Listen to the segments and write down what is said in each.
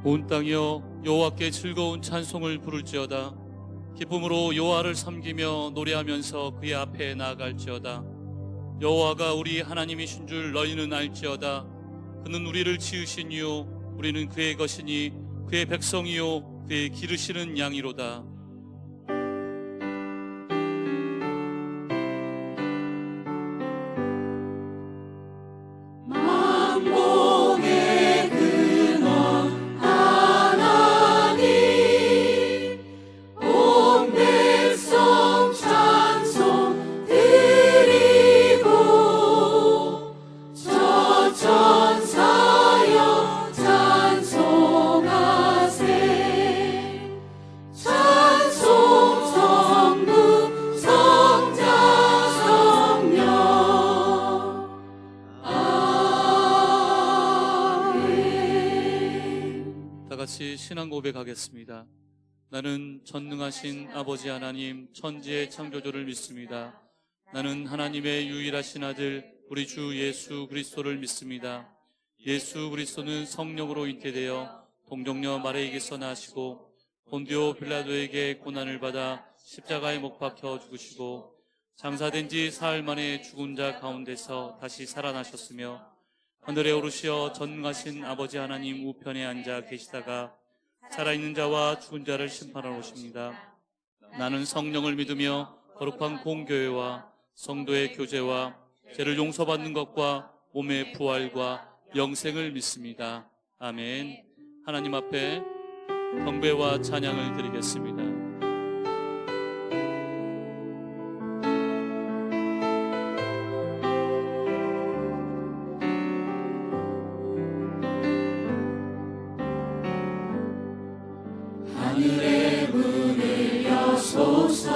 온 땅이여 여호와께 즐거운 찬송을 부를지어다. 기쁨으로 여호와를 섬기며 노래하면서 그의 앞에 나아갈지어다. 여호와가 우리 하나님이신 줄 너희는 알지어다. 그는 우리를 지으신 이요 우리는 그의 것이니 그의 백성이요 그의 기르시는 양이로다. 같이 신앙 고백하겠습니다. 나는 전능하신 아버지 하나님 천지의 창조주를 믿습니다. 나는 하나님의 유일하신 아들 우리 주 예수 그리스도를 믿습니다. 예수 그리스도는 성령으로 잉태되어 동정녀 마리아에게서 나시고 본디오 빌라도에게 고난을 받아 십자가에 못 박혀 죽으시고 장사된 지 사흘 만에 죽은 자 가운데서 다시 살아나셨으며 하늘에 오르시어 전능하신 아버지 하나님 우편에 앉아 계시다가 살아있는 자와 죽은 자를 심판하러 오십니다. 나는 성령을 믿으며 거룩한 공교회와 성도의 교제와 죄를 용서받는 것과 몸의 부활과 영생을 믿습니다. 아멘. 하나님 앞에 경배와 찬양을 드리겠습니다. 하늘의 문을 여소서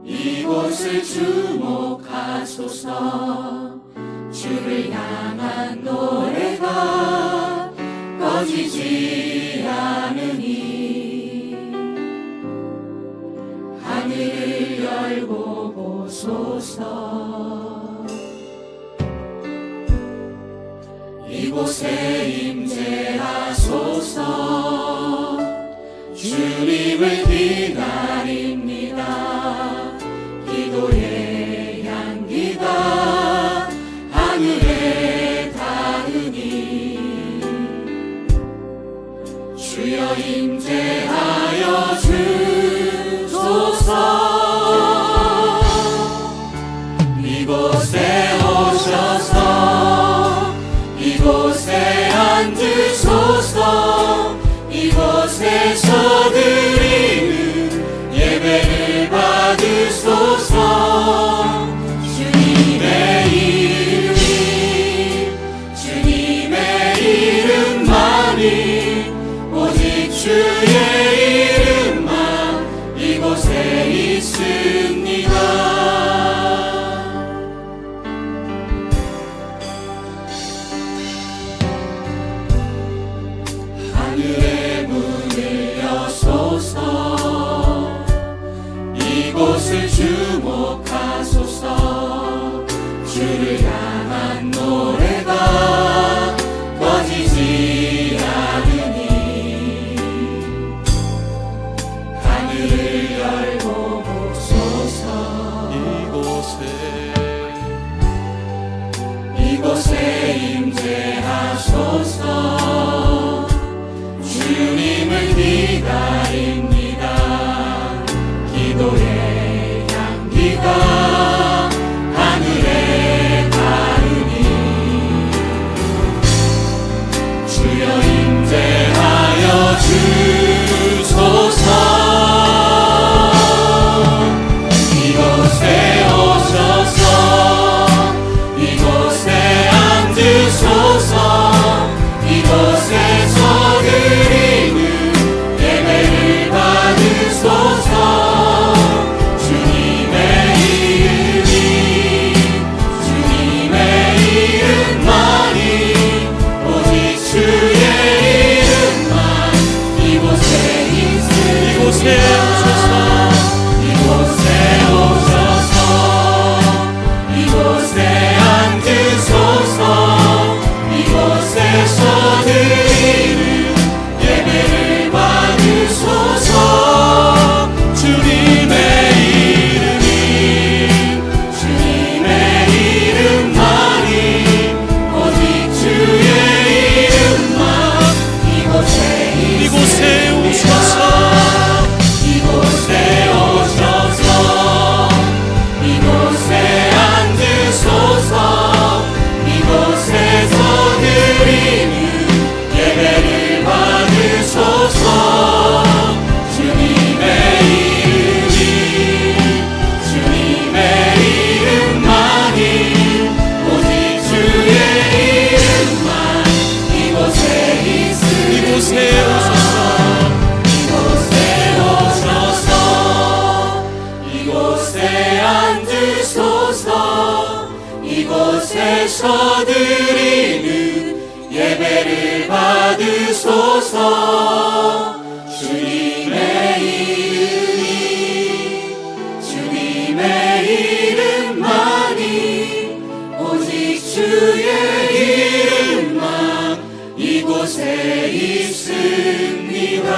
이곳을 주목하소서 주를 향한 노래가 꺼지지 않으니 하늘을 열고 보소서 이곳에 임재하소서 주님을 기다립니다. 기도의 향기가 하늘에 닿으니 주여 임재하여 주소서 이곳에 오셔서 이곳에 앉으소서 이곳에서 드리는 예배를 받으소서 주님의 이름만이 오직 주의 이름만 이곳에 있습니다. 하늘의 문을 여소서 이곳을 주목하소서 주를 향한 노래가 꺼지지 않으니 하늘을 열고 보소서 이곳에 임재하소서 앞에서 드리는 예배를 받으소서. 주님의 이름만이 오직 주의 이름만 이곳에 있습니다.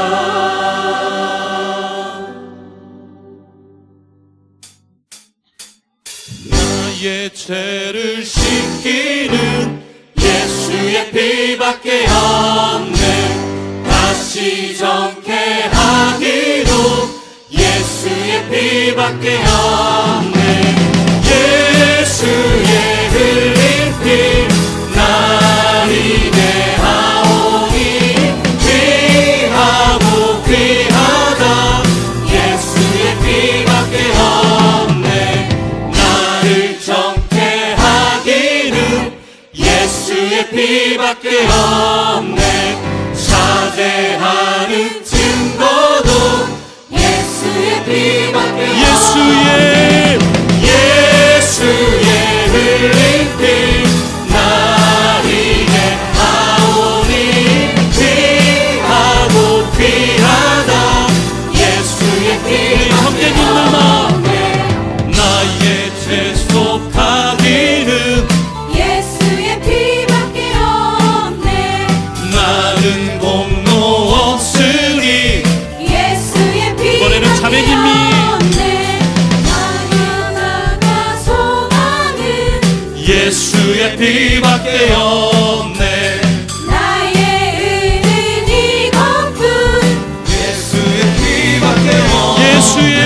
나의 죄를 씻기는 예수의 피밖에 없네. 다시 정케 하기도 예수의 피밖에 없네. 예수의 흘린 피 나를 대하오니 귀하고 귀하다. 예수의 피밖에 없네. 나를 정케 하기는 예수의 피밖에 없네. 사죄하는 증거도 예수의 피밖에 예수의 흘린 피 나를 대하오니 귀하고 귀하다. 예수의 피밖에 없네. 나의 죄 속하기는 예수의 피밖에 없네. 나는 공로 없으니 예수의 이번에는 피밖에 자매님이 없네. 나가 소망은 예수의 피밖에 없네. 나의 의는 이것뿐. 예수의 피밖에 없네. 예수의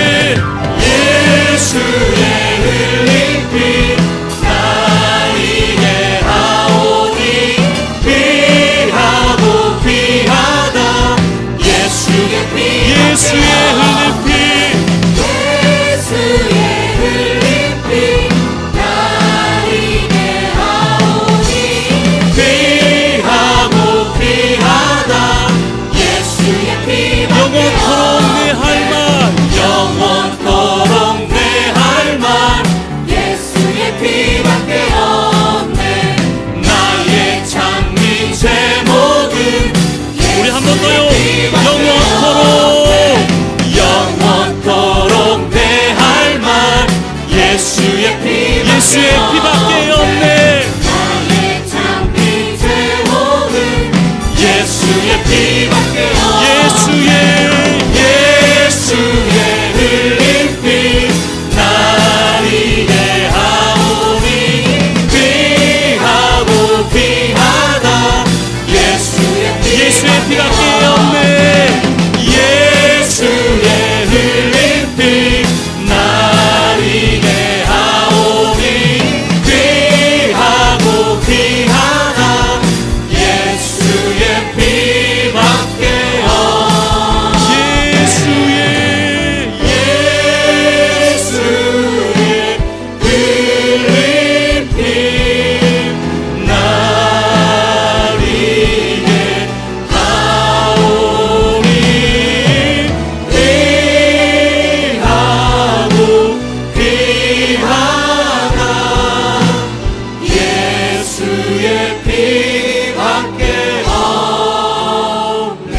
흘린 피 나를 대하오니 귀하고 귀하다. 예수의 피 예수의 흘린 피 예수의 흘린 피 나를 대하오니 귀하고 귀하다. 예수의 피밖에 영원토록 내 할 말 예수의 피밖에 없네. 나의 장미 제목은 우리 한 번 더요. 영원토록 내 할 말 예수의 피밖에 없네. 나의 장미 제목은 예수의 피밖에 없네. 예수의 흘린 피 나를 대하오니 귀하고 귀하다. 예수의 피밖에 없네. 예수의 흘린 피 나를 대하오니 귀하고 귀하다. 예수의 피밖에 없네. 예수의 흘린 피 나를 대하오니 귀하고 귀하다. 예수의 피밖에 없네.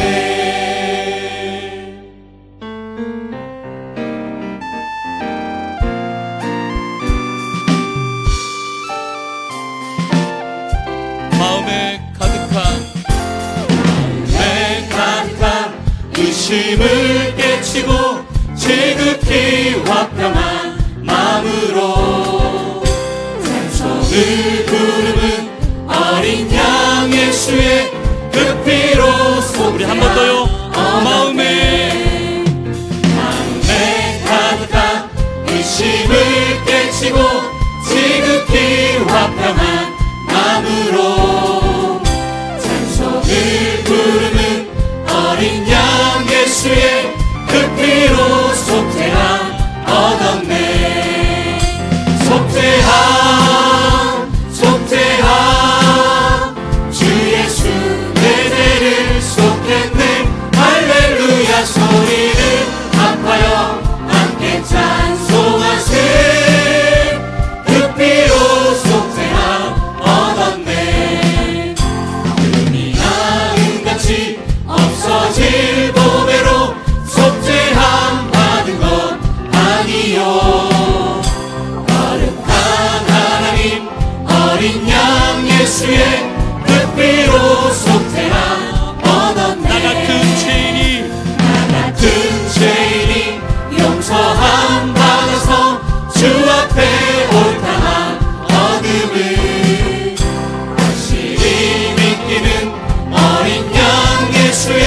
마음에 가득한 내 가득한 의심을 깨치고 지극히 화평한 마음으로 찬송을 부르는 어린 양 예수의 그 피로 속 우리 한 번 더요. 마음에 가득한 의심을 깨치고 지극히 화평한 마음으로 찬송을 부르는 어린 양 예수의 그 피로 속죄함 얻었네. 속죄함 주 예수 내 죄를 속했네. 할렐루야 소리를 합하여 함께 찬송하세. 그 피로 속죄함 예수의 그 피로 속죄함 얻었네. 나 같은 죄인이 같은 죄인이 용서함 받아서 주 앞에 옳다함 얻음을 확실히 믿기는 어린 양 예수의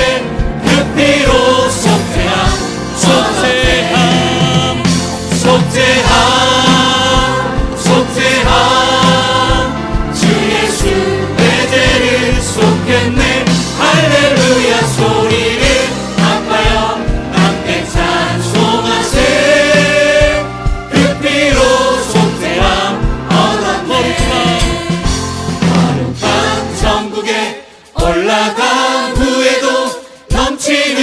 그 피로 속죄함 속죄함 속죄함 속죄함 주 예수 내 죄를 속했네. 할렐루야 소리를 아파요 함께 찬송하세. 그 피로 속죄함 얻었네. 거룩한 천국에 올라간 후에도 넘치는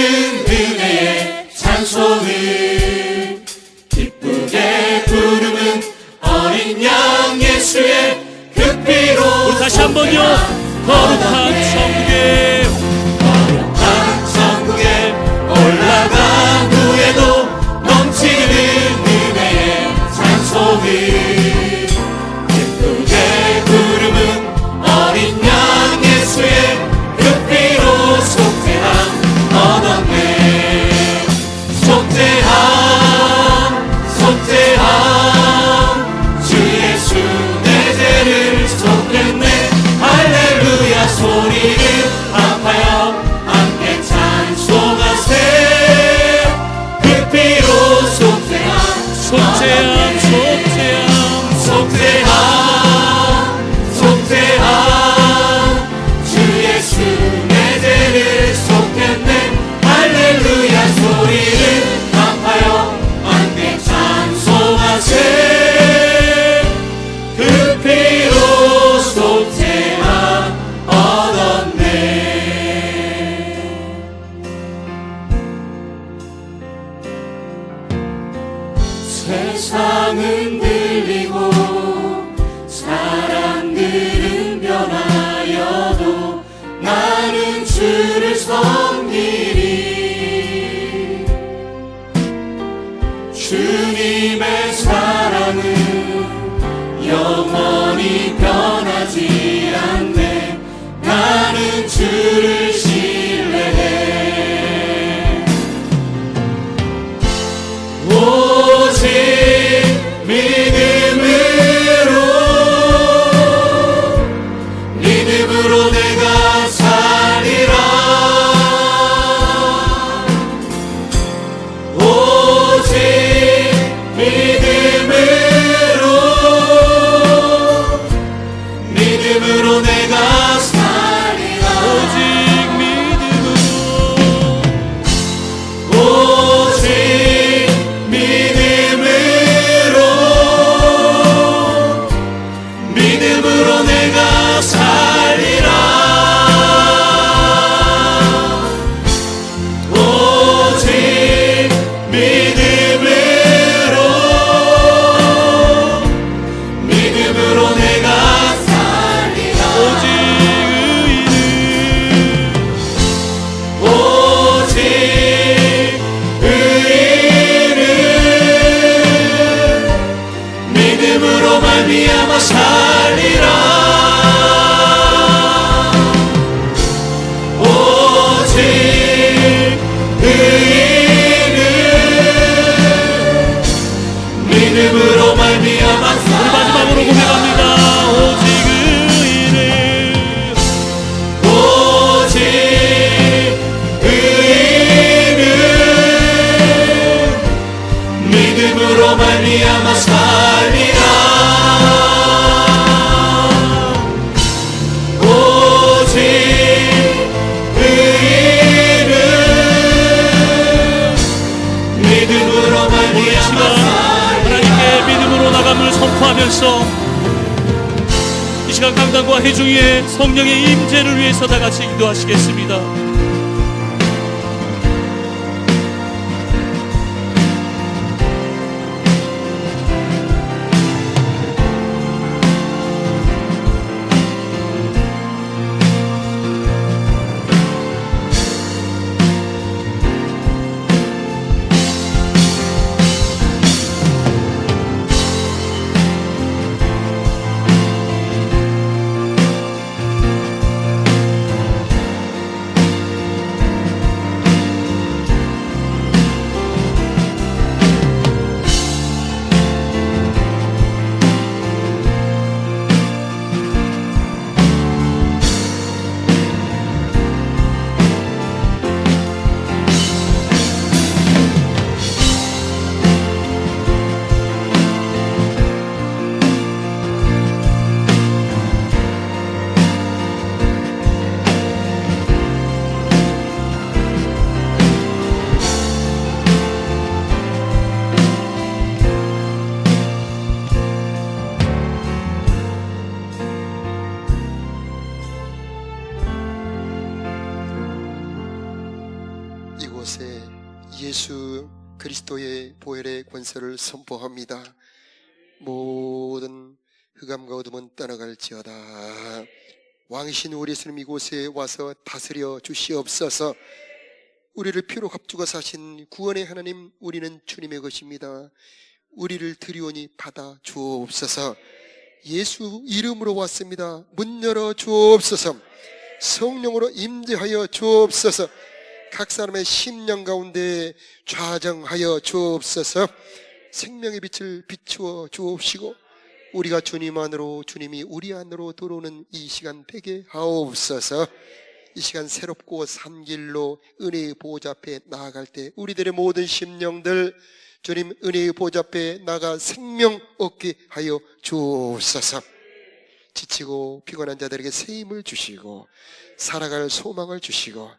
은혜의 찬송을 기쁘게 부르는 어린 양 예수의 그 피로 다시 한번요. 거룩한 천국에 천국에 올라간 후에도 넘치는 은혜의 찬송을 기쁘게 부르는 어린 양 예수의 그 피로 속죄함 얻었네. 속죄함 속죄함 주 예수 내 죄를 속했네. 할렐루야 소리를 아파요 함께 찬송하세. 그 피로 속죄함 속죄함 속죄함 속죄함 속죄함 주 예수 내 죄를 속했네. 할렐루야 소리를 아파요 함께 찬송하세. 그 피로 속죄함 얻었네. 세상은 들리고 사람들은 변하여도 나는 주를 섬기리. 주님의 사랑은 영원히 변하지 않네. 나는 주를 신뢰해. 오직 믿음으로 내가 살리라. 오직 믿음으로 내가 살리라. 오직 믿음으로 오직 믿음으로 내가 살리라. 오직 믿음으로 내가 살리라. 오직 의인은 오직 의인은 믿음으로 말미암아 살리라. 오직 의인은 믿음으로 말미암아 살리라. 우리 마지막으로 고백합니다. 오직 의인은 오직 의인은 믿음으로 말미암아 살리라. 오직 의인은 믿음으로 말미암아 하나님께 믿음으로 나감을 선포하면서 이 시간 강단과 회중위에 성령의 임재를 위해서 다 같이 기도하시겠습니다. 이곳에 예수 그리스도의 보혈의 권세를 선포합니다. 모든 흑암과 어둠은 떠나갈지어다. 왕이신 우리 예수님 이곳에 와서 다스려 주시옵소서. 우리를 피로 값주고 사신 구원의 하나님, 우리는 주님의 것입니다. 우리를 드리오니 받아 주옵소서. 예수 이름으로 왔습니다. 문 열어 주옵소서. 성령으로 임재하여 주옵소서. 각 사람의 심령 가운데 좌정하여 주옵소서. 생명의 빛을 비추어 주옵시고 우리가 주님 안으로, 주님이 우리 안으로 들어오는 이 시간 되게 하옵소서. 이 시간 새롭고 산 길로 은혜의 보좌 앞에 나아갈 때 우리들의 모든 심령들 주님 은혜의 보좌 앞에 나가 생명 얻게 하여 주옵소서. 지치고 피곤한 자들에게 새 힘을 주시고 살아갈 소망을 주시고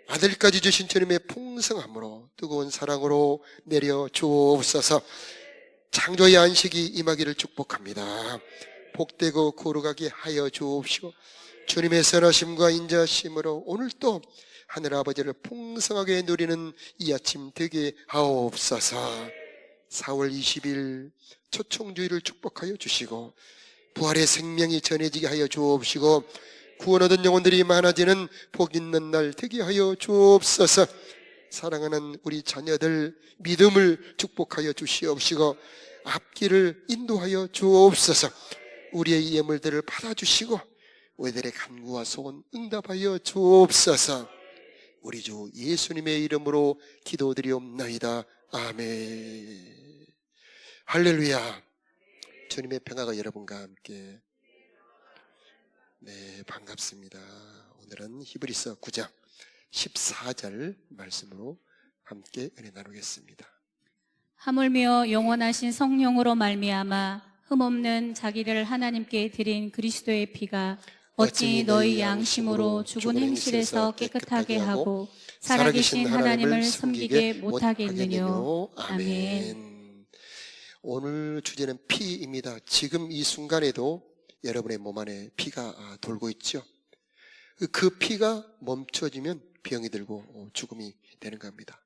아들까지 주신 주님의 풍성함으로 뜨거운 사랑으로 내려 주옵소서. 창조의 안식이 임하기를 축복합니다. 복되고 거룩하게 하여 주옵시고 주님의 선하심과 인자심으로 오늘 또 하늘 아버지를 풍성하게 누리는 이 아침 되게 하옵소서. 4월 20일 초청주의를 축복하여 주시고 부활의 생명이 전해지게 하여 주옵시고 구원 얻은 영혼들이 많아지는 복 있는 날 되게 하여 주옵소서. 사랑하는 우리 자녀들 믿음을 축복하여 주시옵시고 앞길을 인도하여 주옵소서. 우리의 예물들을 받아주시고 우리들의 간구와 소원 응답하여 주옵소서. 우리 주 예수님의 이름으로 기도드리옵나이다. 아멘. 할렐루야. 주님의 평화가 여러분과 함께. 네, 반갑습니다. 오늘은 히브리서 9장 14절 말씀으로 함께 은혜 나누겠습니다. 하물며 영원하신 성령으로 말미암아 흠없는 자기를 하나님께 드린 그리스도의 피가 어찌 너희 양심으로 죽은 행실에서 깨끗하게 하고 살아계신 하나님을 섬기게 못하겠느뇨. 아멘. 오늘 주제는 피입니다. 지금 이 순간에도 여러분의 몸 안에 피가 돌고 있죠. 그 피가 멈춰지면 병이 들고 죽음이 되는 겁니다.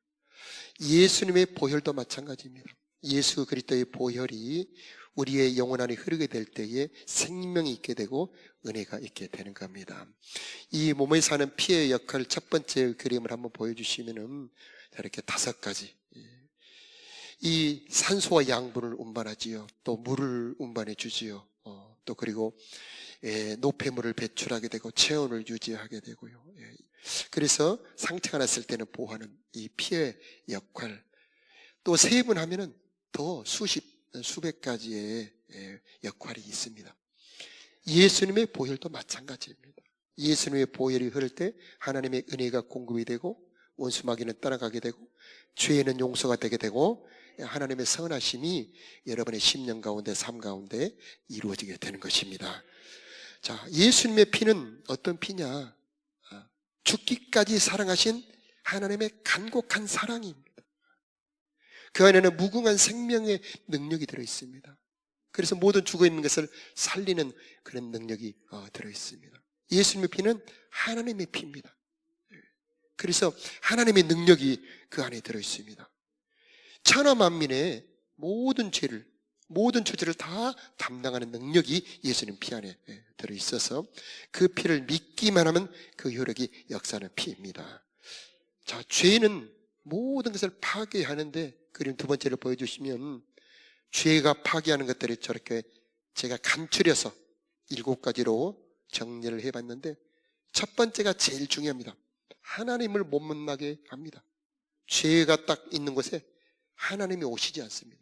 예수님의 보혈도 마찬가지입니다. 예수 그리스도의 보혈이 우리의 영혼 안에 흐르게 될 때에 생명이 있게 되고 은혜가 있게 되는 겁니다. 이 몸에 사는 피의 역할 첫 번째 그림을 한번 보여주시면은 이렇게 5가지. 이 산소와 양분을 운반하지요. 또 물을 운반해 주지요. 또 그리고 노폐물을 배출하게 되고 체온을 유지하게 되고요. 그래서 상처가 났을 때는 보호하는 이 피의 역할. 또 세분하면은 더 수백 가지의 역할이 있습니다. 예수님의 보혈도 마찬가지입니다. 예수님의 보혈이 흐를 때 하나님의 은혜가 공급이 되고 원수마귀는 떠나가게 되고 죄는 용서가 되게 되고 하나님의 선하심이 여러분의 심령 가운데 삶 가운데 이루어지게 되는 것입니다. 자, 예수님의 피는 어떤 피냐? 죽기까지 사랑하신 하나님의 간곡한 사랑입니다. 그 안에는 무궁한 생명의 능력이 들어있습니다. 그래서 모든 죽어있는 것을 살리는 그런 능력이 들어있습니다. 예수님의 피는 하나님의 피입니다. 그래서 하나님의 능력이 그 안에 들어있습니다. 천하 만민의 모든 죄를, 모든 처지를 다 담당하는 능력이 예수님 피 안에 들어있어서 그 피를 믿기만 하면 그 효력이 역사하는 피입니다. 자, 죄는 모든 것을 파괴하는데 그림 두 번째를 보여주시면 죄가 파괴하는 것들이 저렇게 제가 간추려서 7가지로 정리를 해봤는데 첫 번째가 제일 중요합니다. 하나님을 못 만나게 합니다. 죄가 딱 있는 곳에 하나님이 오시지 않습니다.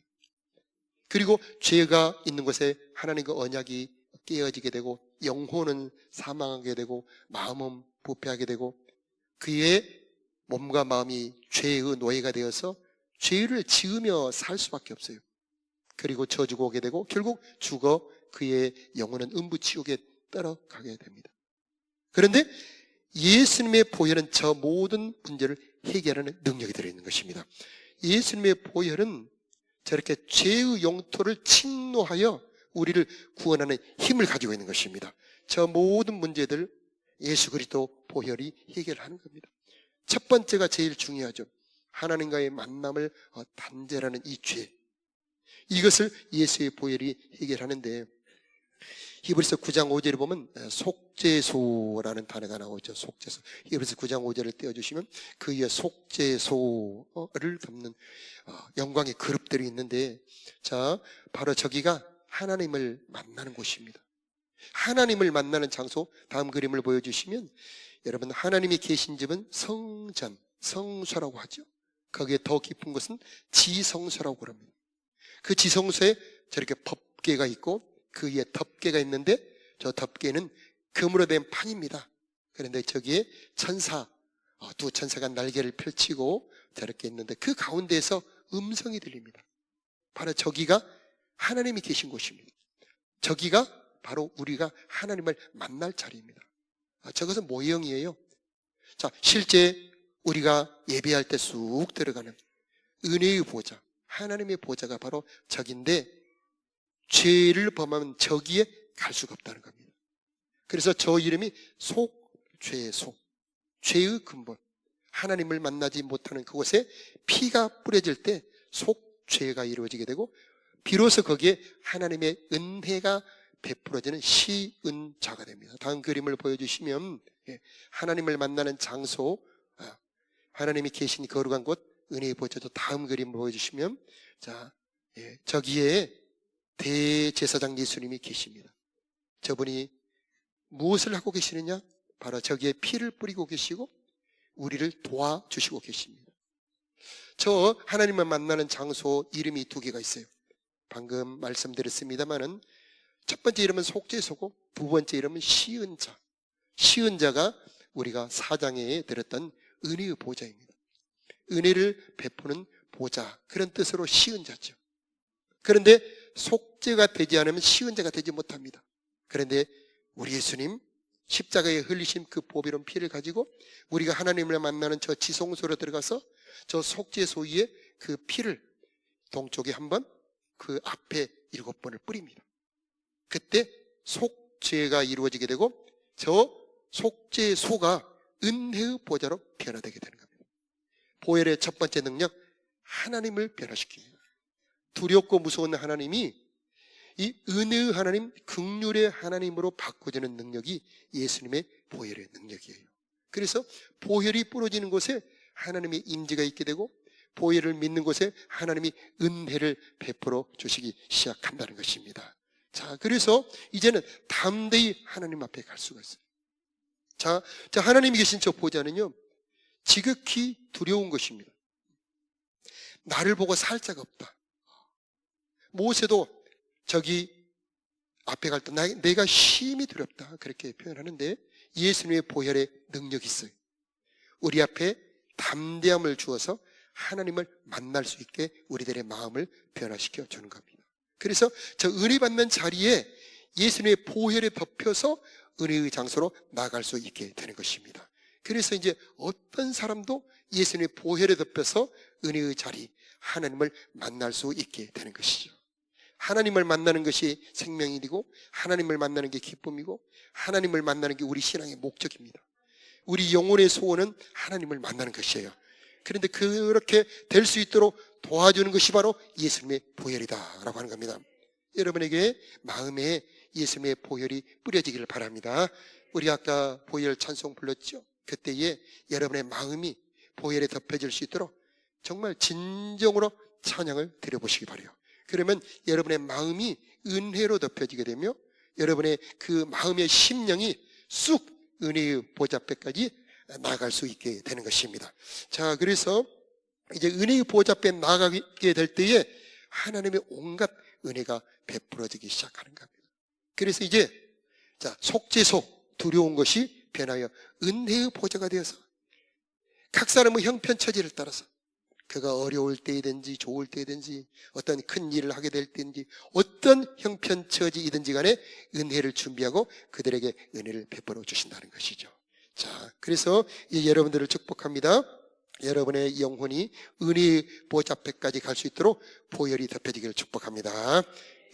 그리고 죄가 있는 곳에 하나님과 언약이 깨어지게 되고 영혼은 사망하게 되고 마음은 부패하게 되고 그의 몸과 마음이 죄의 노예가 되어서 죄를 지으며 살 수밖에 없어요. 그리고 저주가 오게 되고 결국 죽어 그의 영혼은 음부지옥에 떨어가게 됩니다. 그런데 예수님의 보혈은 저 모든 문제를 해결하는 능력이 들어있는 것입니다. 예수님의 보혈은 저렇게 죄의 영토를 침노하여 우리를 구원하는 힘을 가지고 있는 것입니다. 저 모든 문제들 예수 그리스도 보혈이 해결하는 겁니다. 첫 번째가 제일 중요하죠. 하나님과의 만남을 단절하는 이 죄. 이것을 예수의 보혈이 해결하는데, 히브리서 9장 5절에 보면 속죄소라는 단어가 나오죠. 속죄소. 히브리서 9장 5절을 떼어주시면 그 위에 속죄소를 덮는 영광의 그룹들이 있는데, 자, 바로 저기가 하나님을 만나는 곳입니다. 하나님을 만나는 장소. 다음 그림을 보여주시면, 여러분, 하나님이 계신 집은 성전, 성소라고 하죠. 거기에 더 깊은 것은 지성소라고 그럽니다. 그 지성소에 저렇게 법궤가 있고 그 위에 덮개가 있는데, 저 덮개는 금으로 된 판입니다. 그런데 저기에 천사, 두 천사가 날개를 펼치고 저렇게 있는데, 그 가운데에서 음성이 들립니다. 바로 저기가 하나님이 계신 곳입니다. 저기가 바로 우리가 하나님을 만날 자리입니다. 저것은 모형이에요. 자, 실제 우리가 예배할 때 쑥 들어가는 은혜의 보좌, 하나님의 보좌가 바로 저기인데, 죄를 범하면 저기에 갈 수가 없다는 겁니다. 그래서 저 이름이 속죄소, 죄의 근본, 하나님을 만나지 못하는 그곳에 피가 뿌려질 때 속죄가 이루어지게 되고, 비로소 거기에 하나님의 은혜가 베풀어지는 시은자가 됩니다. 다음 그림을 보여주시면, 하나님을 만나는 장소, 하나님이 계신 거룩한 곳, 은혜의 보좌도 다음 그림을 보여주시면, 자, 저기에 대제사장 예수님이 계십니다. 저분이 무엇을 하고 계시느냐? 바로 저기에 피를 뿌리고 계시고 우리를 도와주시고 계십니다. 저 하나님을 만나는 장소 이름이 두 개가 있어요. 방금 말씀드렸습니다마는 첫 번째 이름은 속죄소고 두 번째 이름은 시은자. 시은자가 우리가 사장에 들었던 은혜의 보좌입니다. 은혜를 베푸는 보좌, 그런 뜻으로 시은자죠. 그런데 속죄가 되지 않으면 시은자가 되지 못합니다. 그런데 우리 예수님 십자가에 흘리신 그 보배로운 피를 가지고 우리가 하나님을 만나는 저 지성소로 들어가서 저 속죄소 위에 그 피를 동쪽에 한 번, 그 앞에 7번을 뿌립니다. 그때 속죄가 이루어지게 되고 저 속죄소가 은혜의 보좌로 변화되게 되는 겁니다. 보혈의 첫 번째 능력, 하나님을 변화시킵니다. 두렵고 무서운 하나님이 이 은혜의 하나님, 긍휼의 하나님으로 바꿔지는 능력이 예수님의 보혈의 능력이에요. 그래서 보혈이 뿌려지는 곳에 하나님의 임재가 있게 되고 보혈을 믿는 곳에 하나님이 은혜를 베풀어 주시기 시작한다는 것입니다. 자, 그래서 이제는 담대히 하나님 앞에 갈 수가 있어요. 자, 하나님이 계신 저 보좌는요, 지극히 두려운 것입니다. 나를 보고 살 자가 없다. 모세도 저기 앞에 갈 때 내가 심히 두렵다, 그렇게 표현하는데 예수님의 보혈의 능력이 있어요. 우리 앞에 담대함을 주어서 하나님을 만날 수 있게 우리들의 마음을 변화시켜 주는 겁니다. 그래서 저 은혜 받는 자리에 예수님의 보혈에 덮여서 은혜의 장소로 나갈 수 있게 되는 것입니다. 그래서 이제 어떤 사람도 예수님의 보혈에 덮여서 은혜의 자리, 하나님을 만날 수 있게 되는 것이죠. 하나님을 만나는 것이 생명이 되고 하나님을 만나는 게 기쁨이고 하나님을 만나는 게 우리 신앙의 목적입니다. 우리 영혼의 소원은 하나님을 만나는 것이에요. 그런데 그렇게 될 수 있도록 도와주는 것이 바로 예수님의 보혈이다라고 하는 겁니다. 여러분에게 마음에 예수님의 보혈이 뿌려지기를 바랍니다. 우리 아까 보혈 찬송 불렀죠? 그때에 여러분의 마음이 보혈에 덮여질 수 있도록 정말 진정으로 찬양을 드려보시기 바라요. 그러면 여러분의 마음이 은혜로 덮여지게 되며 여러분의 그 마음의 심령이 쑥 은혜의 보좌배까지 나아갈 수 있게 되는 것입니다. 자, 그래서 이제 은혜의 보좌배 나아가게 될 때에 하나님의 온갖 은혜가 베풀어지기 시작하는 겁니다. 그래서 이제 자, 속죄소, 두려운 것이 변하여 은혜의 보좌가 되어서 각 사람의 형편처지를 따라서 그가 어려울 때이든지 좋을 때이든지 어떤 큰 일을 하게 될 때든지 어떤 형편처지이든지 간에 은혜를 준비하고 그들에게 은혜를 베풀어 주신다는 것이죠. 자, 그래서 여러분들을 축복합니다. 여러분의 영혼이 은혜의 보좌 앞에까지 갈 수 있도록 보혈이 덮여지기를 축복합니다.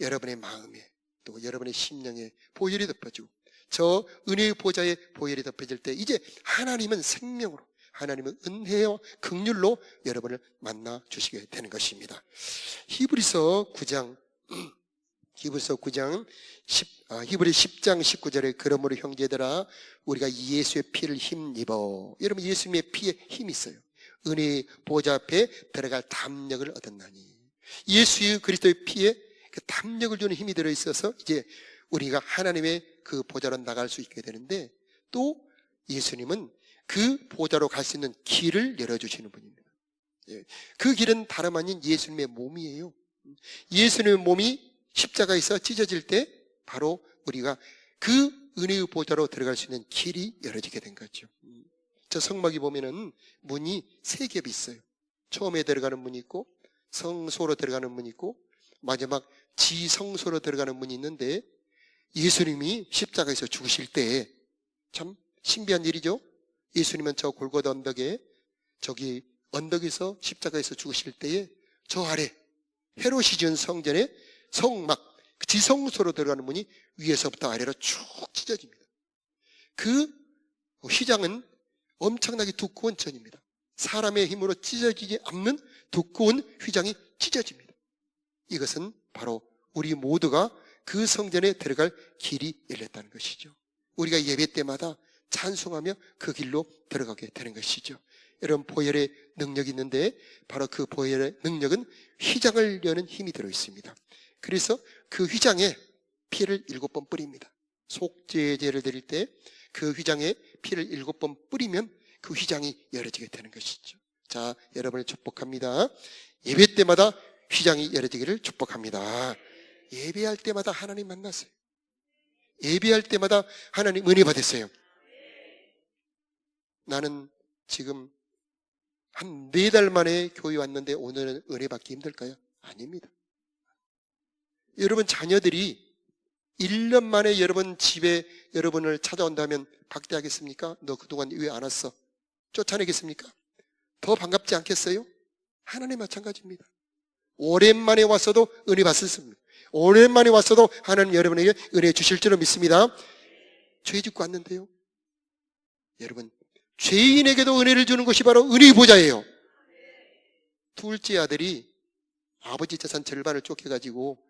여러분의 마음에 또 여러분의 심령에 보혈이 덮여지고 저 은혜의 보좌에 보혈이 덮여질 때 이제 하나님은 생명으로 하나님은 은혜와 긍휼로 여러분을 만나 주시게 되는 것입니다. 히브리서 10장 19절에 그러므로 형제들아 우리가 예수의 피를 힘입어. 여러분 예수님의 피에 힘이 있어요. 은혜의 보좌 앞에 들어갈 담력을 얻었나니. 예수의 그리스도의 피에 그 담력을 주는 힘이 들어있어서 이제 우리가 하나님의 그 보좌로 나갈 수 있게 되는데, 또 예수님은 그 보좌로 갈 수 있는 길을 열어주시는 분입니다. 그 길은 다름 아닌 예수님의 몸이에요. 예수님의 몸이 십자가에서 찢어질 때 바로 우리가 그 은혜의 보좌로 들어갈 수 있는 길이 열어지게 된 거죠. 저 성막이 보면은 문이 3겹이 있어요. 처음에 들어가는 문이 있고, 성소로 들어가는 문이 있고, 마지막 지성소로 들어가는 문이 있는데, 예수님이 십자가에서 죽으실 때 참 신비한 일이죠. 예수님은 저 골고다 언덕에, 저기 언덕에서 십자가에서 죽으실 때에 저 아래 헤롯이 지은 성전에 성막, 지성소로 들어가는 문이 위에서부터 아래로 쭉 찢어집니다. 그 휘장은 엄청나게 두꺼운 천입니다. 사람의 힘으로 찢어지지 않는 두꺼운 휘장이 찢어집니다. 이것은 바로 우리 모두가 그 성전에 들어갈 길이 열렸다는 것이죠. 우리가 예배 때마다 찬송하며 그 길로 들어가게 되는 것이죠. 여러분, 보혈의 능력이 있는데 바로 그 보혈의 능력은 휘장을 여는 힘이 들어있습니다. 그래서 그 휘장에 피를 7번 뿌립니다. 속죄제를 드릴 때 그 휘장에 피를 7번 뿌리면 그 휘장이 열어지게 되는 것이죠. 자, 여러분을 축복합니다. 예배 때마다 휘장이 열어지기를 축복합니다. 예배할 때마다 하나님 만났어요. 예배할 때마다 하나님 은혜 받았어요. 나는 지금 한 4달 만에 교회 왔는데 오늘은 은혜 받기 힘들까요? 아닙니다. 여러분 자녀들이 1년 만에 여러분 집에 여러분을 찾아온다면 박대하겠습니까? 너 그동안 왜 안 왔어? 쫓아내겠습니까? 더 반갑지 않겠어요? 하나님 마찬가지입니다. 오랜만에 왔어도 은혜 받습니다. 오랜만에 왔어도 하나님 여러분에게 은혜 주실 줄로 믿습니다. 죄 짓고 왔는데요, 여러분 죄인에게도 은혜를 주는 것이 바로 은혜의 보좌예요. 둘째 아들이 아버지 재산 절반을 쫓겨가지고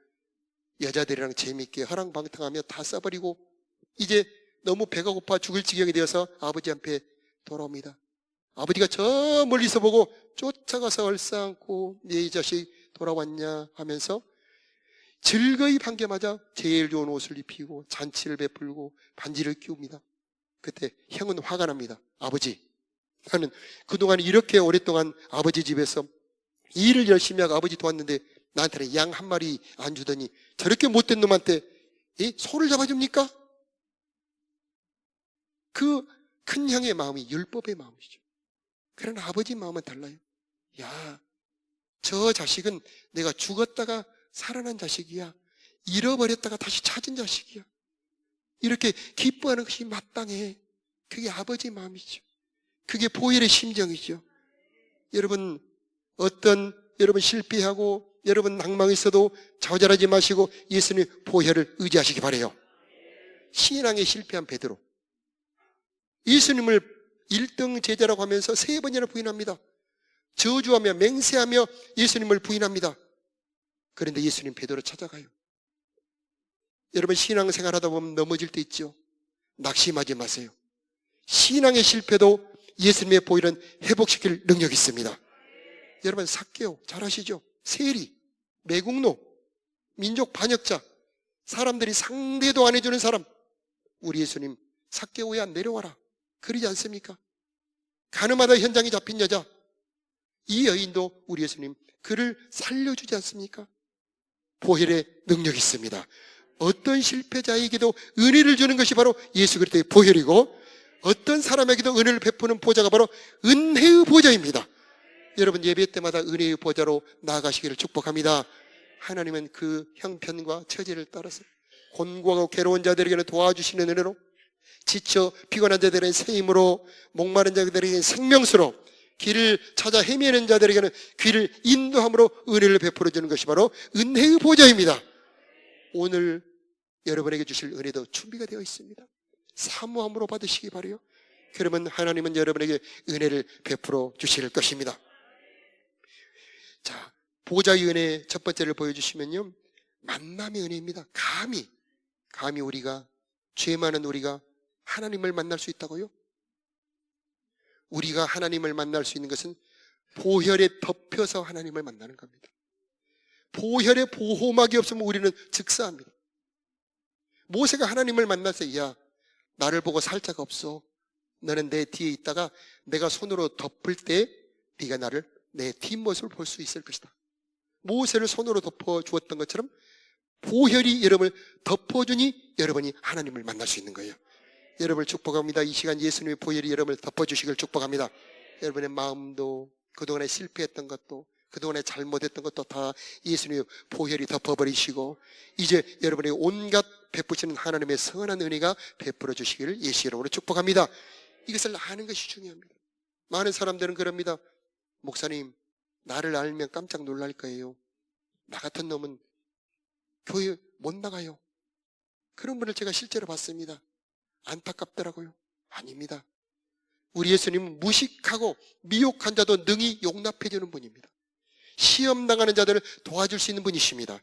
여자들이랑 재미있게 허랑방탕하며 다 써버리고 이제 너무 배가 고파 죽을 지경이 되어서 아버지 앞에 돌아옵니다. 아버지가 저 멀리서 보고 쫓아가서 얼싸안고 네 자식 돌아왔냐 하면서 즐거이 반겨맞아 제일 좋은 옷을 입히고 잔치를 베풀고 반지를 끼웁니다. 그때 형은 화가 납니다. 아버지, 나는 그동안 이렇게 오랫동안 아버지 집에서 일을 열심히 하고 아버지 도왔는데 나한테는 양 한 마리 안 주더니 저렇게 못된 놈한테 소를 잡아줍니까? 그 큰 형의 마음이 율법의 마음이죠. 그러나 아버지 마음은 달라요. 야, 저 자식은 내가 죽었다가 살아난 자식이야. 잃어버렸다가 다시 찾은 자식이야. 이렇게 기뻐하는 것이 마땅해. 그게 아버지 마음이죠. 그게 보혈의 심정이죠. 여러분, 여러분 실패하고 여러분 낭망이 있어도 좌절하지 마시고 예수님 보혈을 의지하시기 바라요. 신앙에 실패한 베드로, 예수님을 1등 제자라고 하면서 3번이나 부인합니다. 저주하며 맹세하며 예수님을 부인합니다. 그런데 예수님 베드로 찾아가요. 여러분 신앙생활 하다 보면 넘어질 때 있죠. 낙심하지 마세요. 신앙의 실패도 예수님의 보혈은 회복시킬 능력이 있습니다. 여러분 삭개오 잘 아시죠? 세리, 매국노, 민족 반역자, 사람들이 상대도 안 해주는 사람, 우리 예수님 삭개오야 내려와라 그러지 않습니까? 가늠하다 현장에 잡힌 여자, 이 여인도 우리 예수님 그를 살려주지 않습니까? 보혈의 능력이 있습니다. 어떤 실패자에게도 은혜를 주는 것이 바로 예수 그리스도의 보혈이고 어떤 사람에게도 은혜를 베푸는 보좌가 바로 은혜의 보좌입니다. 여러분 예배 때마다 은혜의 보좌로 나아가시기를 축복합니다. 하나님은 그 형편과 처지를 따라서 곤고하고 괴로운 자들에게는 도와주시는 은혜로, 지쳐 피곤한 자들에게는 새 힘으로, 목마른 자들에게는 생명수로, 길을 찾아 헤매는 자들에게는 귀를 인도함으로 은혜를 베풀어 주는 것이 바로 은혜의 보좌입니다. 오늘 여러분에게 주실 은혜도 준비가 되어 있습니다. 사모함으로 받으시기 바라요. 그러면 하나님은 여러분에게 은혜를 베풀어 주실 것입니다. 자, 보좌의 은혜 첫 번째를 보여주시면요, 만남의 은혜입니다. 감히 우리가, 죄 많은 우리가 하나님을 만날 수 있다고요? 우리가 하나님을 만날 수 있는 것은 보혈에 덮여서 하나님을 만나는 겁니다. 보혈의 보호막이 없으면 우리는 즉사합니다. 모세가 하나님을 만나서, 야, 나를 보고 살 자가 없어. 너는 내 뒤에 있다가 내가 손으로 덮을 때 네가 나를, 내 뒷모습을 볼 수 있을 것이다. 모세를 손으로 덮어주었던 것처럼 보혈이 여러분을 덮어주니 여러분이 하나님을 만날 수 있는 거예요. 여러분을 축복합니다. 이 시간 예수님의 보혈이 여러분을 덮어주시길 축복합니다. 여러분의 마음도, 그동안에 실패했던 것도, 그동안에 잘못했던 것도 다 예수님의 보혈이 덮어버리시고, 이제 여러분의 온갖 베푸시는 하나님의 선한 은혜가 베풀어 주시기를 예수 이름으로 축복합니다. 이것을 아는 것이 중요합니다. 많은 사람들은 그럽니다. 목사님, 나를 알면 깜짝 놀랄 거예요. 나 같은 놈은 교회 못 나가요. 그런 분을 제가 실제로 봤습니다. 안타깝더라고요. 아닙니다. 우리 예수님은 무식하고 미혹한 자도 능히 용납해 주는 분입니다. 시험 당하는 자들을 도와줄 수 있는 분이십니다.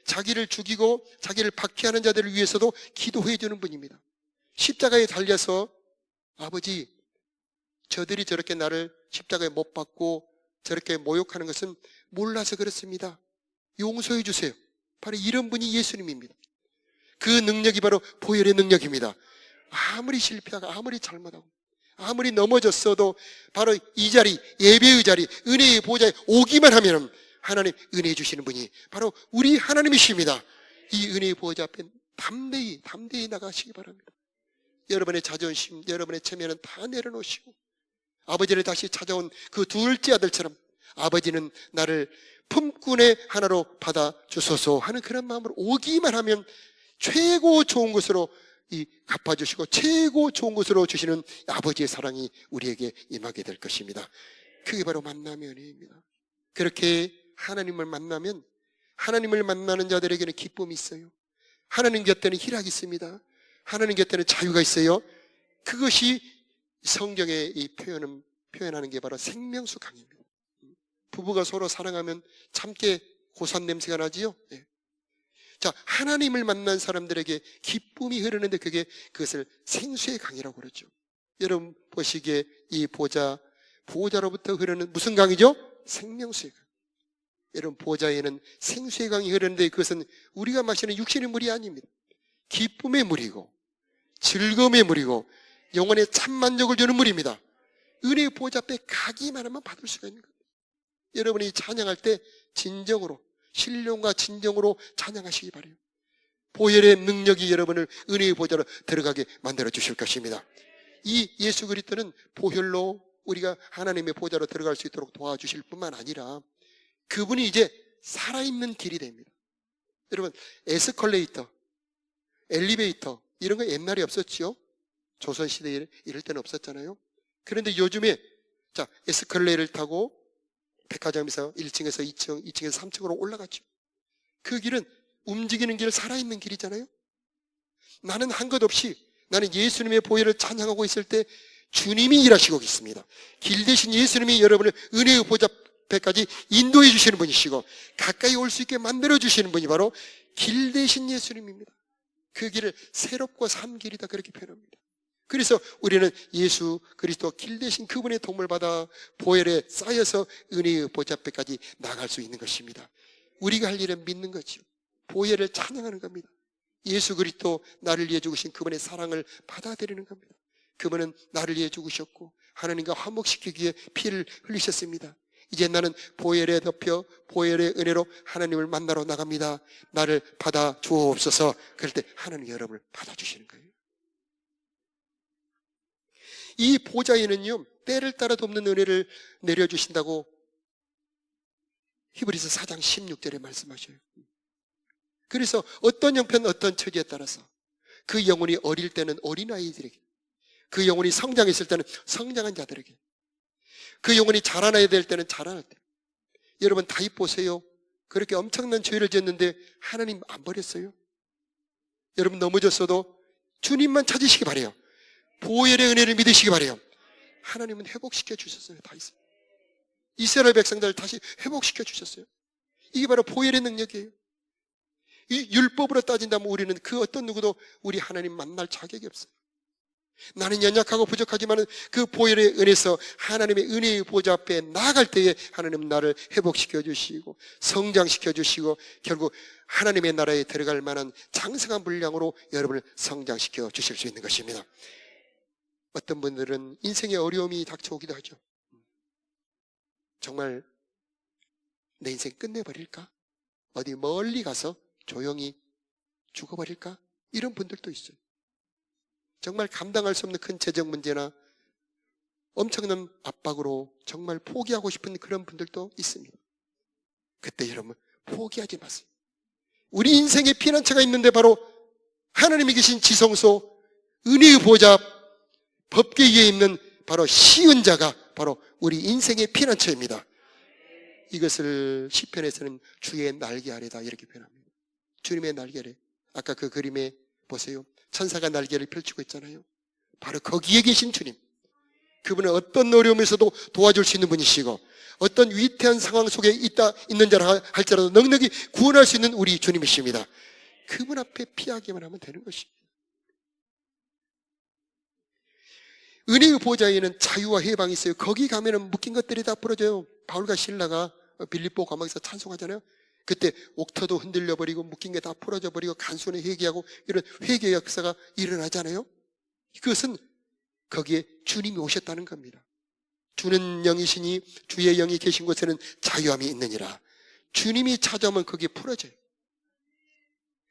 자기를 죽이고 자기를 박해하는 자들을 위해서도 기도해 주는 분입니다. 십자가에 달려서, 아버지, 저들이 저렇게 나를 십자가에 못 박고 저렇게 모욕하는 것은 몰라서 그렇습니다. 용서해 주세요. 바로 이런 분이 예수님입니다. 그 능력이 바로 보혈의 능력입니다. 아무리 실패하고 아무리 잘못하고 아무리 넘어졌어도 바로 이 자리, 예배의 자리, 은혜의 보좌에 오기만 하면 하나님 은혜 주시는 분이 바로 우리 하나님이십니다. 이 은혜의 보좌 앞에 담대히 나가시기 바랍니다. 여러분의 자존심, 여러분의 체면은 다 내려놓으시고, 아버지를 다시 찾아온 그 둘째 아들처럼 아버지는 나를 품꾼의 하나로 받아주소서 하는 그런 마음으로 오기만 하면 최고 좋은 것으로 갚아주시고 최고 좋은 것으로 주시는 아버지의 사랑이 우리에게 임하게 될 것입니다. 그게 바로 만남의 은혜입니다. 그렇게 하나님을 만나면, 하나님을 만나는 자들에게는 기쁨이 있어요. 하나님 곁에는 희락이 있습니다. 하나님 곁에는 자유가 있어요. 그것이 성경의 이 표현하는 게 바로 생명수 강입니다. 부부가 서로 사랑하면 참깨 고소한 냄새가 나지요. 네. 자, 하나님을 만난 사람들에게 기쁨이 흐르는데 그것을 생수의 강이라고 그러죠. 여러분 보시기에 이 보좌로부터 흐르는 무슨 강이죠? 생명수의 강. 여러분, 보좌에는 생수의 강이 흐르는데 그것은 우리가 마시는 육신의 물이 아닙니다. 기쁨의 물이고 즐거움의 물이고 영혼에 참 만족을 주는 물입니다. 은혜의 보좌 앞에 가기만 하면 받을 수가 있는 겁니다. 여러분이 찬양할 때 진정으로, 신령과 진정으로 찬양하시기 바라요. 보혈의 능력이 여러분을 은혜의 보좌로 들어가게 만들어 주실 것입니다. 이 예수 그리스도는 보혈로 우리가 하나님의 보좌로 들어갈 수 있도록 도와주실 뿐만 아니라 그분이 이제 살아있는 길이 됩니다. 여러분, 에스컬레이터, 엘리베이터 이런 거 옛날에 없었지요? 조선시대에 이럴 때는 없었잖아요. 그런데 요즘에 에스컬레이터를 타고 백화점에서 1층에서 2층, 2층에서 3층으로 올라갔죠. 그 길은 움직이는 길, 살아있는 길이잖아요. 나는 한 것 없이, 나는 예수님의 보혈을 찬양하고 있을 때 주님이 일하시고 있습니다. 길 대신 예수님이 여러분을 은혜의 보좌 앞에까지 인도해 주시는 분이시고 가까이 올 수 있게 만들어 주시는 분이 바로 길 대신 예수님입니다. 그 길을 새롭고 산 길이다, 그렇게 표현합니다. 그래서 우리는 예수 그리스도 길 대신 그분의 도움을 받아 보혈에 쌓여서 은혜의 보좌 앞에까지 나갈 수 있는 것입니다. 우리가 할 일은 믿는 거죠. 보혈을 찬양하는 겁니다. 예수 그리스도 나를 위해 죽으신 그분의 사랑을 받아들이는 겁니다. 그분은 나를 위해 죽으셨고 하나님과 화목시키기 위해 피를 흘리셨습니다. 이제 나는 보혈에 덮여 보혈의 은혜로 하나님을 만나러 나갑니다. 나를 받아 주옵소서. 그럴 때 하나님 여러분을 받아주시는 거예요. 이 보좌에는요, 때를 따라 돕는 은혜를 내려주신다고 히브리서 4장 16절에 말씀하셔요. 그래서 어떤 형편, 어떤 처지에 따라서 그 영혼이 어릴 때는 어린아이들에게, 그 영혼이 성장했을 때는 성장한 자들에게, 그 영혼이 자라나야 될 때는 자라날 때. 여러분 다윗 보세요. 그렇게 엄청난 죄를 지었는데 하나님 안 버렸어요. 여러분 넘어졌어도 주님만 찾으시기 바래요. 보혈의 은혜를 믿으시기 바래요. 하나님은 회복시켜 주셨어요. 다 있어요. 이스라엘 백성들을 다시 회복시켜 주셨어요. 이게 바로 보혈의 능력이에요. 이 율법으로 따진다면 우리는 그 어떤 누구도 우리 하나님 만날 자격이 없어요. 나는 연약하고 부족하지만 그 보혈의 은혜에서 하나님의 은혜의 보좌 앞에 나아갈 때에 하나님은 나를 회복시켜 주시고 성장시켜 주시고 결국 하나님의 나라에 들어갈 만한 장성한 분량으로 여러분을 성장시켜 주실 수 있는 것입니다. 어떤 분들은 인생의 어려움이 닥쳐오기도 하죠. 정말 내 인생 끝내버릴까? 어디 멀리 가서 조용히 죽어버릴까? 이런 분들도 있어요. 정말 감당할 수 없는 큰 재정 문제나 엄청난 압박으로 정말 포기하고 싶은 그런 분들도 있습니다. 그때 여러분 포기하지 마세요. 우리 인생에 피난처가 있는데 바로 하나님이 계신 지성소, 은혜의 보좌, 법궤 위에 있는 바로 시은자가 바로 우리 인생의 피난처입니다. 이것을 시편에서는 주의 날개 아래다 이렇게 표현합니다. 주님의 날개 아래. 아까 그 그림에 보세요. 천사가 날개를 펼치고 있잖아요. 바로 거기에 계신 주님. 그분은 어떤 어려움에서도 도와줄 수 있는 분이시고 어떤 위태한 상황 속에 있는 자라 할지라도 넉넉히 구원할 수 있는 우리 주님이십니다. 그분 앞에 피하기만 하면 되는 것입니다. 은혜의 보좌에는 자유와 해방이 있어요. 거기 가면은 묶인 것들이 다 풀어져요. 바울과 실라가 빌립보 감옥에서 찬송하잖아요. 그때 옥터도 흔들려 버리고 묶인 게 다 풀어져 버리고 간순히 회개하고 이런 회개 역사가 일어나잖아요. 그것은 거기에 주님이 오셨다는 겁니다. 주는 영이시니 주의 영이 계신 곳에는 자유함이 있느니라. 주님이 찾아오면 거기에 풀어져요.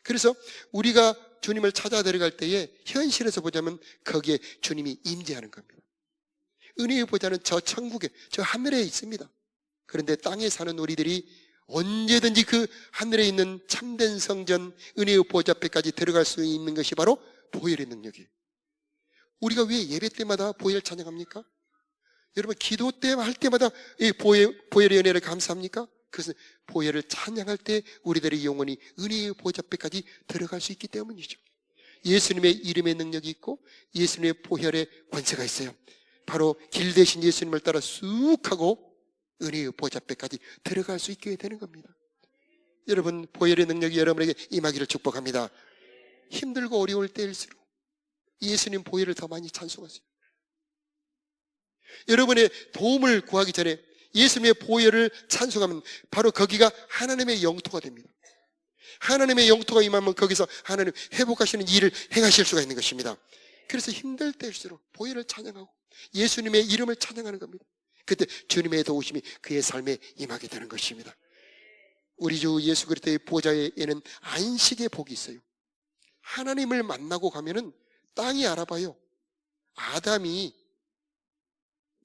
그래서 우리가 주님을 찾아 들어갈 때에 현실에서 보자면 거기에 주님이 임재하는 겁니다. 은혜의 보좌는 저 천국에, 저 하늘에 있습니다. 그런데 땅에 사는 우리들이 언제든지 그 하늘에 있는 참된 성전 은혜의 보좌 앞에까지 들어갈 수 있는 것이 바로 보혈의 능력이에요. 우리가 왜 예배 때마다 보혈 찬양합니까? 여러분 기도 때 할 때마다 이 보혈의 은혜를 감사합니까? 그것은 보혈을 찬양할 때 우리들의 영혼이 은혜의 보좌 앞에까지 들어갈 수 있기 때문이죠. 예수님의 이름의 능력이 있고 예수님의 보혈의 권세가 있어요. 바로 길 대신 예수님을 따라 쑥 하고 은혜의 보좌 앞에까지 들어갈 수 있게 되는 겁니다. 여러분 보혈의 능력이 여러분에게 임하기를 축복합니다. 힘들고 어려울 때일수록 예수님 보혈을 더 많이 찬송하세요. 여러분의 도움을 구하기 전에 예수님의 보혈을 찬송하면 바로 거기가 하나님의 영토가 됩니다. 하나님의 영토가 임하면 거기서 하나님 회복하시는 일을 행하실 수가 있는 것입니다. 그래서 힘들 때일수록 보혈을 찬양하고 예수님의 이름을 찬양하는 겁니다. 그때 주님의 도우심이 그의 삶에 임하게 되는 것입니다. 우리 주 예수 그리스도의 보좌에는 안식의 복이 있어요. 하나님을 만나고 가면은 땅이 알아봐요. 아담이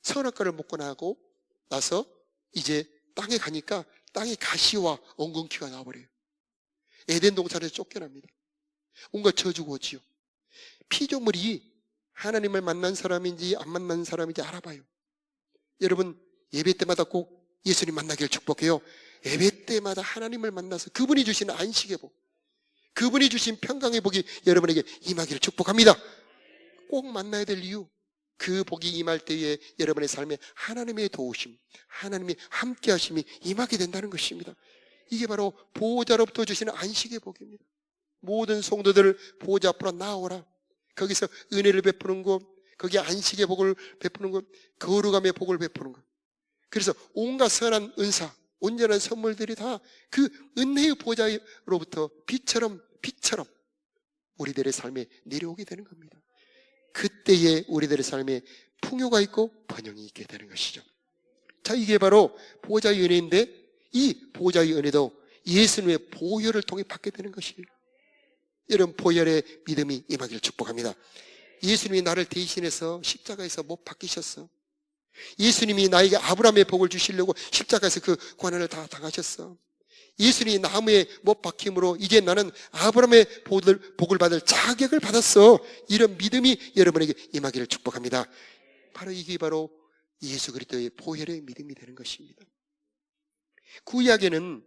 선악과를 먹고 나서 이제 땅에 가니까 땅에 가시와 엉겅퀴가 나와버려요. 에덴 동산에서 쫓겨납니다. 온갖 저주고 오지요. 피조물이 하나님을 만난 사람인지 안 만난 사람인지 알아봐요. 여러분 예배 때마다 꼭 예수님 만나기를 축복해요. 예배 때마다 하나님을 만나서 그분이 주신 안식의 복, 그분이 주신 평강의 복이 여러분에게 임하기를 축복합니다. 꼭 만나야 될 이유, 그 복이 임할 때에 여러분의 삶에 하나님의 도우심, 하나님의 함께 하심이 임하게 된다는 것입니다. 이게 바로 보호자로부터 주시는 안식의 복입니다. 모든 성도들을 보호자 앞으로 나오라. 거기서 은혜를 베푸는 것, 거기에 안식의 복을 베푸는 것, 거룩함의 복을 베푸는 것. 그래서 온갖 선한 은사, 온전한 선물들이 다 그 은혜의 보호자로부터 빛처럼 우리들의 삶에 내려오게 되는 겁니다. 그때에 우리들의 삶에 풍요가 있고 번영이 있게 되는 것이죠. 자, 이게 바로 보호자의 은혜인데 이 보호자의 은혜도 예수님의 보혈을 통해 받게 되는 것이에요. 여러분 보혈의 믿음이 임하기를 축복합니다. 예수님이 나를 대신해서 십자가에서 못 박히셨어. 예수님이 나에게 아브라함의 복을 주시려고 십자가에서 그 고난을 다 당하셨어. 예수님이 나무에 못 박힘으로 이제 나는 아브라함의 복을 받을 자격을 받았어. 이런 믿음이 여러분에게 임하기를 축복합니다. 바로 이게 바로 예수 그리스도의 보혈의 믿음이 되는 것입니다. 구약에는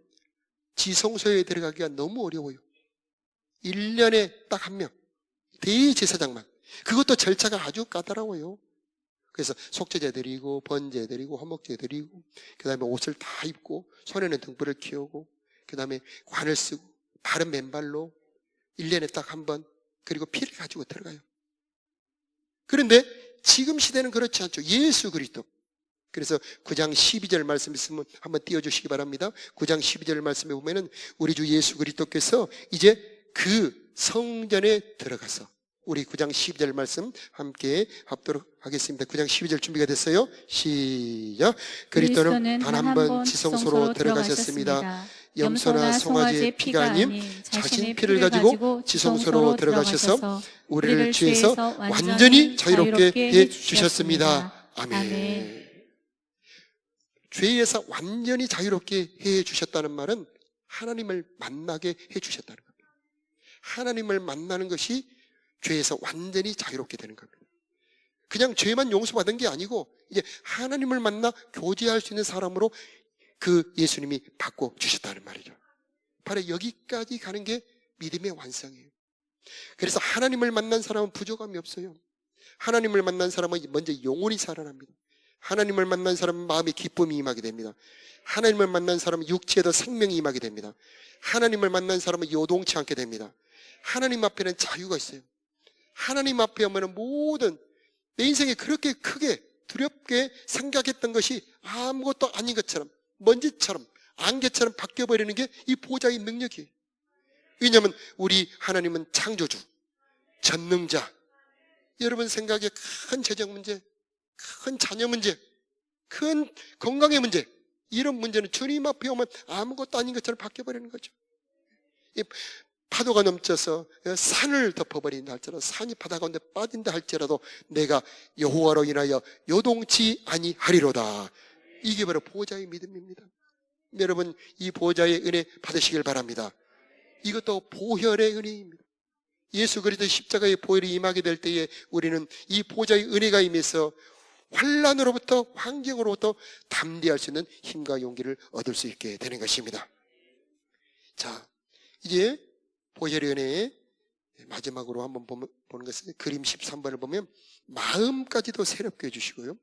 지성소에 들어가기가 너무 어려워요. 1년에 딱 한 명, 대제사장만, 그것도 절차가 아주 까다로워요. 그래서 속죄제 드리고 번제 드리고 화목제 드리고 그 다음에 옷을 다 입고 손에는 등불을 켜고 그 다음에 관을 쓰고 바른 맨발로 1년에 딱 한 번 그리고 피를 가지고 들어가요. 그런데 지금 시대는 그렇지 않죠. 예수 그리스도. 그래서 9장 12절 말씀 있으면 한번 띄워주시기 바랍니다. 9장 12절 말씀에 보면은 우리 주 예수 그리스도께서 이제 그 성전에 들어가서 우리 9장 12절 말씀 함께 합도록 하겠습니다. 9장 12절 준비가 됐어요. 시작. 그리스도는 단 한 번 지성소로 들어가셨습니다. 염소나 송아지의 피가 아닌 자신의 피를 가지고 지성소로 들어가셔서 우리를 죄에서 완전히 자유롭게 해주셨습니다. 아멘. 죄에서 완전히 자유롭게 해주셨다는 말은 하나님을 만나게 해주셨다는 겁니다. 하나님을 만나는 것이 죄에서 완전히 자유롭게 되는 겁니다. 그냥 죄만 용서받은 게 아니고 이제 하나님을 만나 교제할 수 있는 사람으로 그 예수님이 바꿔주셨다는 말이죠. 바로 여기까지 가는 게 믿음의 완성이에요. 그래서 하나님을 만난 사람은 부족함이 없어요. 하나님을 만난 사람은 먼저 영혼이 살아납니다. 하나님을 만난 사람은 마음에 기쁨이 임하게 됩니다. 하나님을 만난 사람은 육체에도 생명이 임하게 됩니다. 하나님을 만난 사람은 요동치 않게 됩니다. 하나님 앞에는 자유가 있어요. 하나님 앞에 오면 모든 내 인생에 그렇게 크게 두렵게 생각했던 것이 아무것도 아닌 것처럼 먼지처럼 안개처럼 바뀌어버리는 게 이 보좌의 능력이에요. 왜냐하면 우리 하나님은 창조주, 전능자. 여러분 생각에 큰 재정 문제, 큰 자녀 문제, 큰 건강의 문제, 이런 문제는 주님 앞에 오면 아무것도 아닌 것처럼 바뀌어버리는 거죠. 파도가 넘쳐서 산을 덮어버린다 할지라도, 산이 바다 가운데 빠진다 할지라도 내가 여호와로 인하여 요동치 아니하리로다. 이게 바로 보좌의 믿음입니다. 여러분 이 보좌의 은혜 받으시길 바랍니다. 이것도 보혈의 은혜입니다. 예수 그리스도 십자가의 보혈이 임하게 될 때에 우리는 이 보좌의 은혜가 임해서 환난으로부터 환경으로부터 담대할 수 있는 힘과 용기를 얻을 수 있게 되는 것입니다. 자, 이제 보혈의 은혜 마지막으로 한번 보는 것은 그림 13번을 보면 마음까지도 새롭게 해주시고요,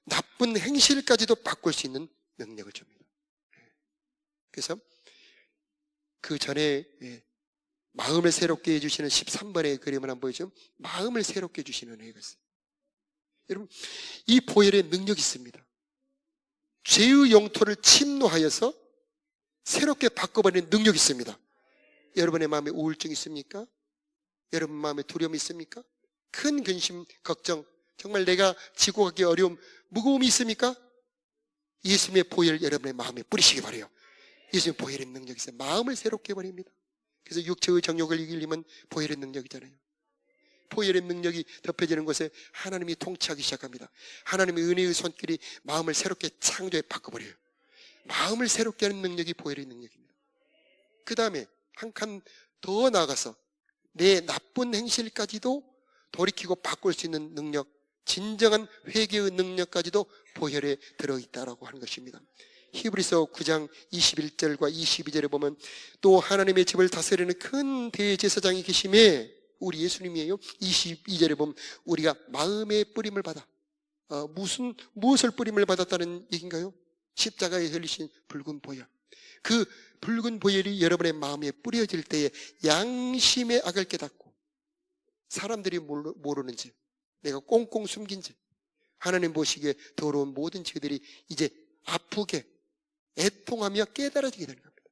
나쁜 행실까지도 바꿀 수 있는 능력을 줍니다. 그래서 그 전에 마음을 새롭게 해주시는 13번의 그림을 한번 보여주면 마음을 새롭게 해주시는 은혜가 있어요. 여러분 이 보혈의 능력이 있습니다. 죄의 영토를 침노하여서 새롭게 바꿔버리는 능력이 있습니다. 여러분의 마음에 우울증 있습니까? 여러분 마음에 두려움이 있습니까? 큰 근심, 걱정, 정말 내가 지고 가기 어려움, 무거움이 있습니까? 예수님의 보혈 여러분의 마음에 뿌리시기 바라요. 예수님의 보혈의 능력이 있어요. 마음을 새롭게 해버립니다. 그래서 육체의 정욕을 이기려면 보혈의 능력이잖아요. 보혈의 능력이 덮여지는 곳에 하나님이 통치하기 시작합니다. 하나님의 은혜의 손길이 마음을 새롭게 창조해 바꿔버려요. 마음을 새롭게 하는 능력이 보혈의 능력입니다. 그 다음에 한 칸 더 나아가서 내 나쁜 행실까지도 돌이키고 바꿀 수 있는 능력, 진정한 회개의 능력까지도 보혈에 들어있다라고 하는 것입니다. 히브리서 9장 21절과 22절에 보면 또 하나님의 집을 다스리는 큰 대제사장이 계심에, 우리 예수님이에요. 22절에 보면 우리가 마음의 뿌림을 받아, 무엇을 뿌림을 받았다는 얘기인가요? 십자가에 흘리신 붉은 보혈. 그 붉은 보혈이 여러분의 마음에 뿌려질 때에 양심의 악을 깨닫고 사람들이 모르는 죄, 내가 꽁꽁 숨긴 죄, 하나님 보시기에 더러운 모든 죄들이 이제 아프게 애통하며 깨달아지게 되는 겁니다.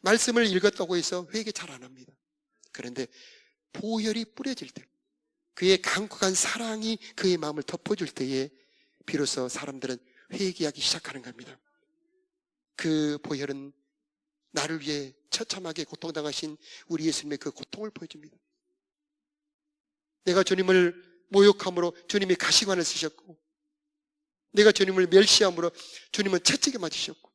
말씀을 읽었다고 해서 회개 잘 안 합니다. 그런데 보혈이 뿌려질 때, 그의 강력한 사랑이 그의 마음을 덮어줄 때에 비로소 사람들은 회개하기 시작하는 겁니다. 그 보혈은 나를 위해 처참하게 고통당하신 우리 예수님의 그 고통을 보여줍니다. 내가 주님을 모욕함으로 주님이 가시관을 쓰셨고, 내가 주님을 멸시함으로 주님은 채찍에 맞으셨고,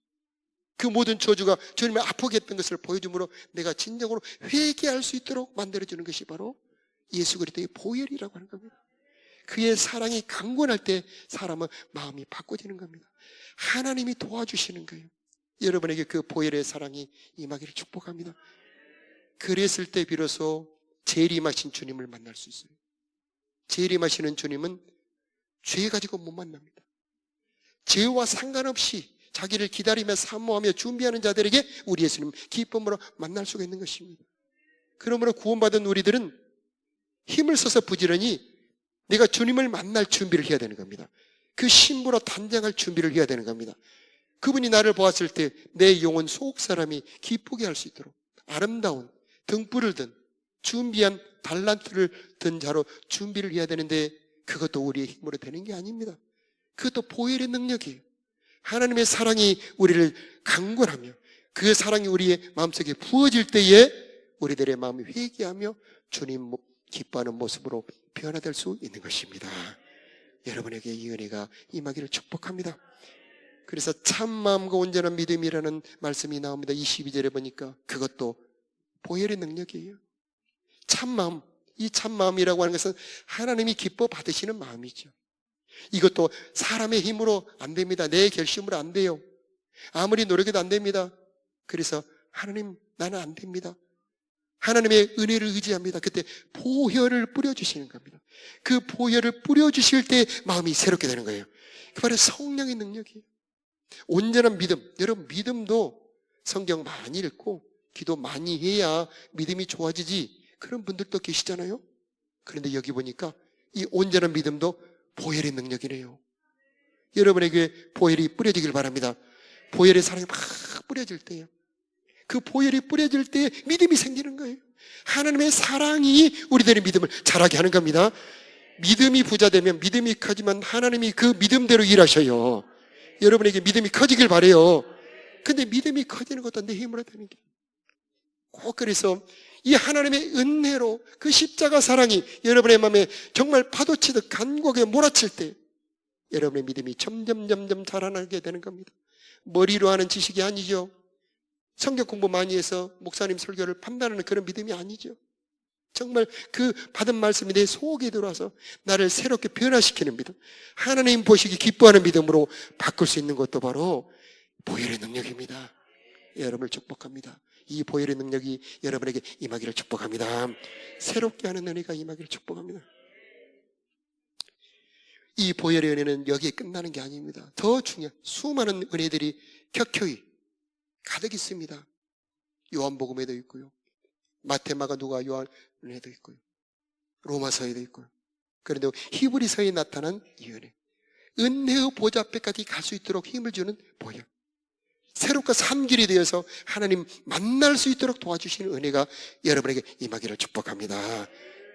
그 모든 저주가 주님을 아프게 했던 것을 보여줌으로 내가 진정으로 회개할 수 있도록 만들어주는 것이 바로 예수 그리스도의 보혈이라고 하는 겁니다. 그의 사랑이 강건할 때 사람은 마음이 바꿔지는 겁니다. 하나님이 도와주시는 거예요. 여러분에게 그 보혈의 사랑이 임하기를 축복합니다. 그랬을 때 비로소 재림하신 주님을 만날 수 있어요. 재림하시는 주님은 죄 가지고 못 만납니다. 죄와 상관없이 자기를 기다리며 사모하며 준비하는 자들에게 우리 예수님 기쁨으로 만날 수가 있는 것입니다. 그러므로 구원받은 우리들은 힘을 써서 부지런히 내가 주님을 만날 준비를 해야 되는 겁니다. 그 신부로 단장할 준비를 해야 되는 겁니다. 그분이 나를 보았을 때 내 영혼 속 사람이 기쁘게 할 수 있도록 아름다운 등불을 든 준비한 달란트를 든 자로 준비를 해야 되는데, 그것도 우리의 힘으로 되는 게 아닙니다. 그것도 보혈의 능력이에요. 하나님의 사랑이 우리를 강권하며 그 사랑이 우리의 마음속에 부어질 때에 우리들의 마음이 회개하며 주님 기뻐하는 모습으로 변화될 수 있는 것입니다. 여러분에게 이 은혜가 임하기를 축복합니다. 그래서 참 마음과 온전한 믿음이라는 말씀이 나옵니다. 22절에 보니까 그것도 보혈의 능력이에요. 참 마음, 이 참 마음이라고 하는 것은 하나님이 기뻐 받으시는 마음이죠. 이것도 사람의 힘으로 안 됩니다. 내 결심으로 안 돼요. 아무리 노력해도 안 됩니다. 그래서 하나님, 나는 안 됩니다. 하나님의 은혜를 의지합니다. 그때 보혈을 뿌려주시는 겁니다. 그 보혈을 뿌려주실 때 마음이 새롭게 되는 거예요. 그 바로 성령의 능력이에요. 온전한 믿음. 여러분, 믿음도 성경 많이 읽고 기도 많이 해야 믿음이 좋아지지, 그런 분들도 계시잖아요. 그런데 여기 보니까 이 온전한 믿음도 보혈의 능력이네요. 여러분에게 보혈이 뿌려지길 바랍니다. 보혈의 사랑이 막 뿌려질 때요, 그 보혈이 뿌려질 때 믿음이 생기는 거예요. 하나님의 사랑이 우리들의 믿음을 자라게 하는 겁니다. 믿음이 부자되면 믿음이 커지면 하나님이 그 믿음대로 일하셔요. 여러분에게 믿음이 커지길 바라요. 근데 믿음이 커지는 것도 내 힘으로 되는 게, 꼭 그래서 이 하나님의 은혜로 그 십자가 사랑이 여러분의 마음에 정말 파도치듯 간곡에 몰아칠 때 여러분의 믿음이 점점 자라나게 되는 겁니다. 머리로 하는 지식이 아니죠. 성경 공부 많이 해서 목사님 설교를 판단하는 그런 믿음이 아니죠. 정말 그 받은 말씀이 내 속에 들어와서 나를 새롭게 변화시키는 믿음, 하나님 보시기 기뻐하는 믿음으로 바꿀 수 있는 것도 바로 보혈의 능력입니다. 여러분을 축복합니다. 이 보혈의 능력이 여러분에게 임하기를 축복합니다. 새롭게 하는 은혜가 임하기를 축복합니다. 이 보혈의 은혜는 여기에 끝나는 게 아닙니다. 더 중요한 수많은 은혜들이 켜켜이 가득 있습니다. 요한복음에도 있고요, 마태, 마가, 누가, 요한에도 있고요, 로마서에도 있고요. 그런데 히브리서에 나타난 이 은혜, 은혜의 보좌 앞에까지 갈 수 있도록 힘을 주는 보혈, 새롭고 산 길이 되어서 하나님 만날 수 있도록 도와주시는 은혜가 여러분에게 임하기를 축복합니다.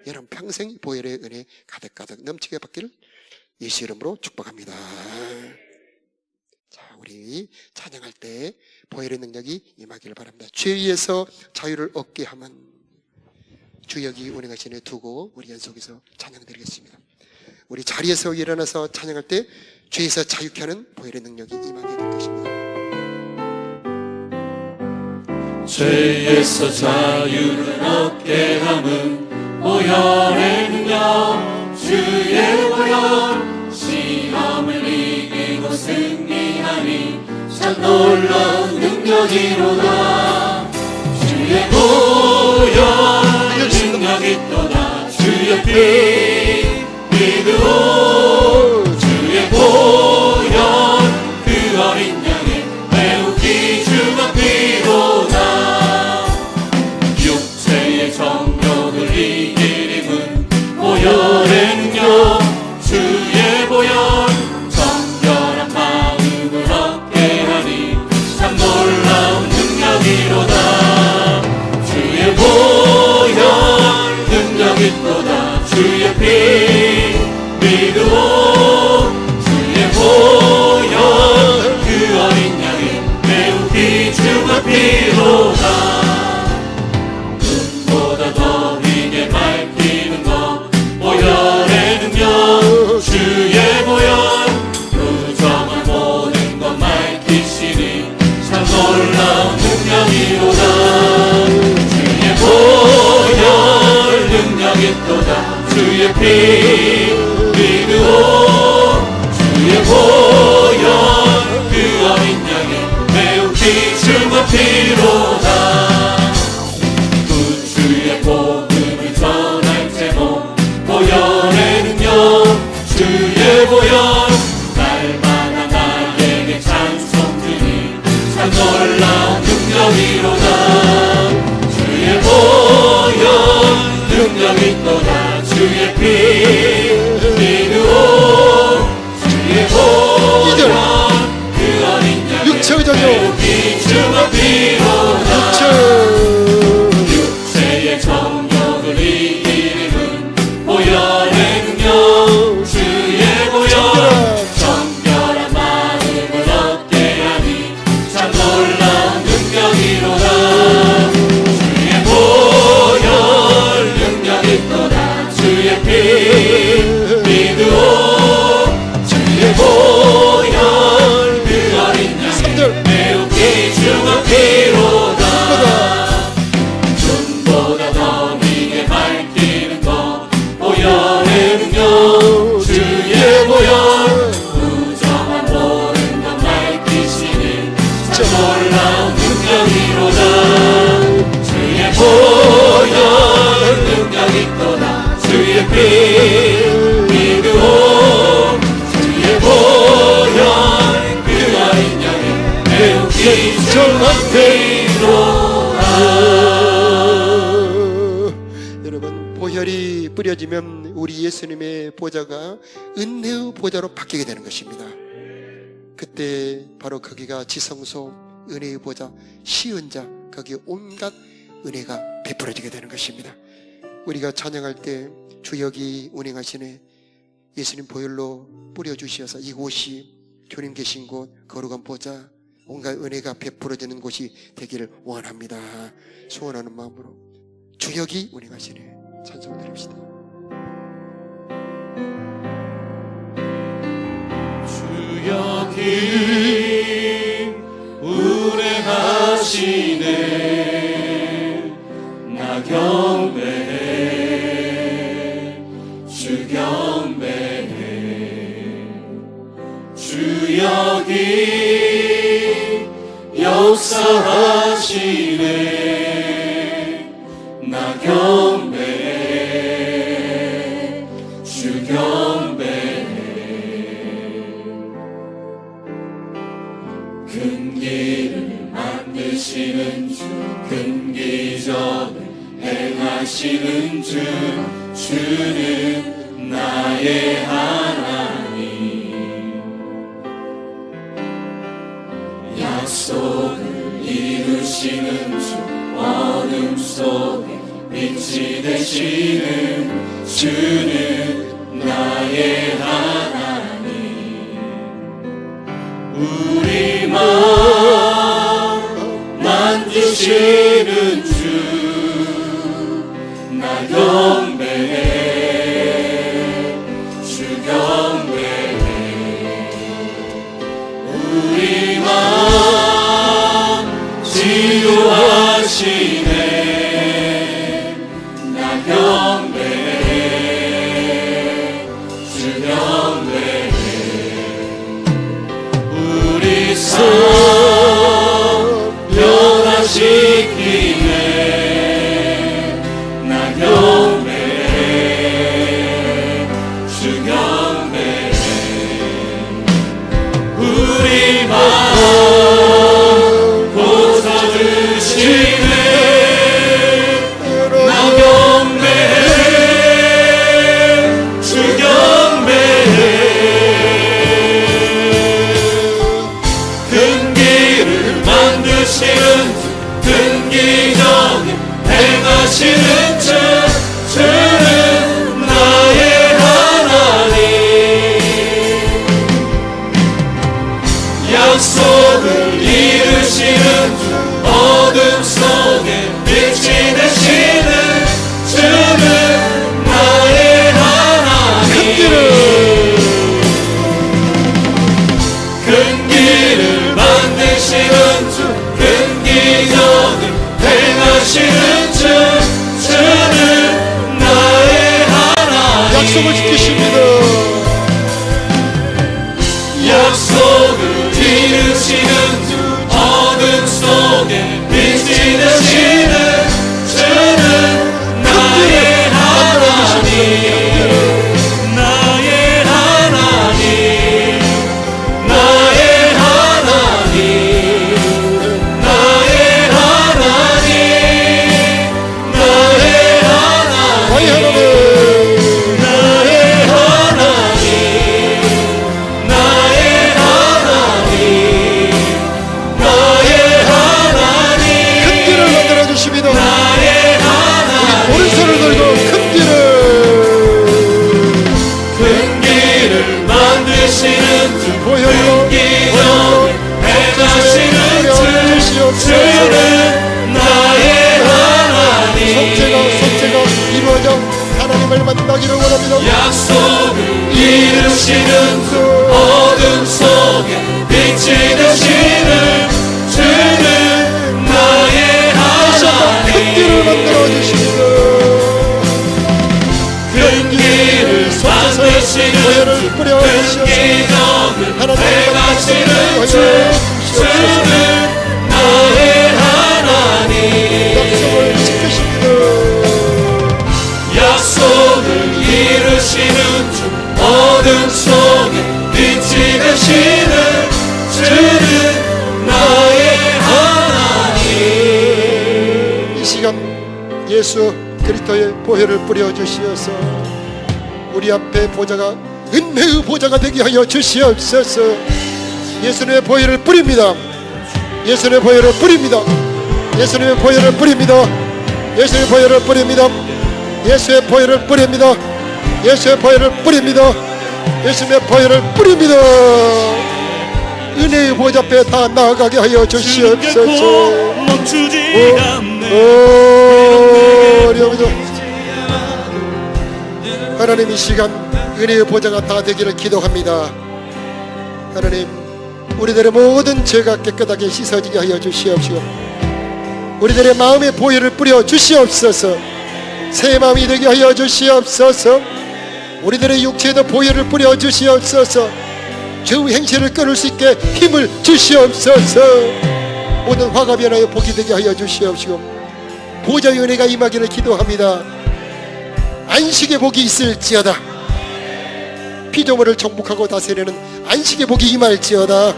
여러분 평생 보혈의 은혜 가득 넘치게 받기를 예수 이름으로 축복합니다. 자, 우리 찬양할 때 보혈의 능력이 임하기를 바랍니다. 죄에서 자유를 얻게 하면 주 여기 운행하시네 두고 우리 연속해서 찬양 드리겠습니다. 우리 자리에서 일어나서 찬양할 때 죄에서 자유케 하는 보혈의 능력이 임하게 될 것입니다. 죄에서 자유를 얻게 함은 보혈의 능력, 주의 보혈, 시험을 이기고 승리하니 참 놀라운 능력이로다. 주의 보혈 능력이 또다. 주의 피 믿으오. 주의 보혈 그 어린 양의 매우 귀중한 피로다. 정욕을 이기림은 보혈의 능력, 주의 보혈, 정결한 마음을 얻게 하니 참 놀라운 능력이로다. 주의 보혈 능력이 또다. 주의 피 믿음 부르짖어 주가 필요다 육체 육체의 정욕을 이기는 보혈의 능력 주의 보혈 정결한 마음을 얻게 하니 참 놀라운 능력이로다 주의 보혈 능력 있도다 주의 피 믿으오 주의 보혈 그 어린 양의 매우 귀중한 피로다 눈보다 더 미게 밝히는 것 보혈의 능력 주의 보혈 부정한 모든 것 밝히시는 참 놀라운 능력이로다 주의 보혈 능력 있도다 주의 피 믿으오 주의 보혈 그 어린 양의 매우 귀중한 피로다 여러분, 보혈이 뿌려지면 우리 예수님의 보좌가 은혜의 보좌로 바뀌게 되는 것입니다. 그때 바로 거기가 지성소 은혜의 보좌 시은자 거기에 온갖 은혜가 베풀어지게 되는 것입니다. 우리가 찬양할 때 주역이 운행하시네 예수님 보혈로 뿌려주셔서 이곳이 주님 계신 곳 거룩한 보좌 온갖 은혜가 베풀어지는 곳이 되기를 원합니다. 소원하는 마음으로 주역이 운행하시네 찬송 드립시다. 주역이 운행하시네 나 경배해 주 경배해 주역이 역사하시네 나 경배해 주 경배해 큰 길을 만드시는 주 큰 기적을 행하시는 주 주는 나의 하나님 약속을 이루시는 주 어둠 속에 빛이 되시는 주는 나의 하나님 우리 마음 만지시는 주 나 경배해 주 경배해 우리 마음 치유하시네 나 경배해 주 경배해 우리 삶 변화시키네 나 경배해 주 경배해 우리 마음 고쳐주시네 나 경배해 주 경배해 큰 길을 만드시는 주 큰 기적을 행하시는 주 주는 나의 하나님 약속을 이루시는 주 어둠 속에 빛이 되시는 주는 나의 하나님 큰 길을 만드시는 주 큰 기적을 행하시는 주 주는 나의 하나님 약속을 지키십니다. 약속을 이루시는 주 어둠 속에 빛이 되시는 주는 나의 하나님 나의 하나님 나의 하나님 나의 하나님 나의 하나님 나의 하나님 나의 행하시는 주는 나의 하나님 속죄가 이루어져 하나님을 만나기를 원합니다. 약속을 이루시는 주 어둠 속에 빛이 되시는 주는 나의 큰 길을 하나님 만들어 주시고 큰 길을 만드시는 보혈을 뿌려 큰 주시옵소서. 기적을 하나님을 행하시는 만나기를 주 주는 나의 하나님 약속을 지키십니다. 약속을 이루시는 주 어둠 속에 빛이 되시는 주는 나의 하나님 이 시간 예수 그리스도의 보혈을 뿌려 주시어서 우리 앞에 보좌가 은혜의 보좌가 되게 하여 주시옵소서. 예수님의 보혈을 뿌립니다. 예수님의 보혈을 뿌립니다. 예수님의 보혈을 뿌립니다. 예수님의 보혈을 뿌립니다. 예수의 보혈을 뿌립니다. 예수의 보혈을 뿌립니다. 예수님의 보혈을 뿌립니다. 은혜의 보좌 앞에 다 나아가게 하여 주시옵소서. 멈추지 않네 하나님 이 시간 은혜의 보좌가 다 되기를 기도합니다. 하나님 우리들의 모든 죄가 깨끗하게 씻어지게 하여 주시옵시고 우리들의 마음에 보혈을 뿌려 주시옵소서. 새 마음이 되게 하여 주시옵소서. 우리들의 육체에도 보혈을 뿌려 주시옵소서. 죄의 행실을 끊을 수 있게 힘을 주시옵소서. 모든 화가 변하여 복이 되게 하여 주시옵시고 보좌의 은혜가 임하기를 기도합니다. 안식의 복이 있을지어다. 피조물을 정복하고 다스리는 안식의 복이 임할지어다.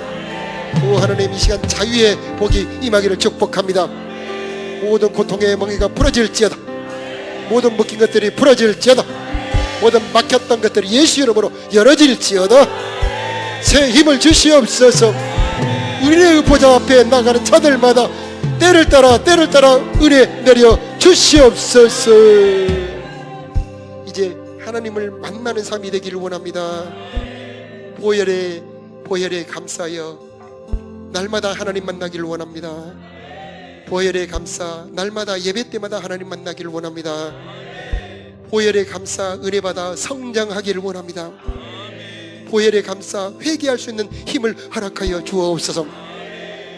오 하나님 이 시간 자유의 복이 임하기를 축복합니다. 모든 고통의 멍에가 풀어질지어다. 모든 묶인 것들이 풀어질지어다. 모든 막혔던 것들이 예수 이름으로 열어질지어다. 새 힘을 주시옵소서. 은혜의 보좌 앞에 나가는 자들마다 때를 따라 은혜 내려 주시옵소서. 이제 하나님을 만나는 삶이 되기를 원합니다. 보혈에 감사하여 날마다 하나님 만나기를 원합니다. 보혈에 감사 날마다 예배 때마다 하나님 만나기를 원합니다. 보혈에 감사 은혜 받아 성장하기를 원합니다. 보혈에 감사 회개할 수 있는 힘을 허락하여 주옵소서.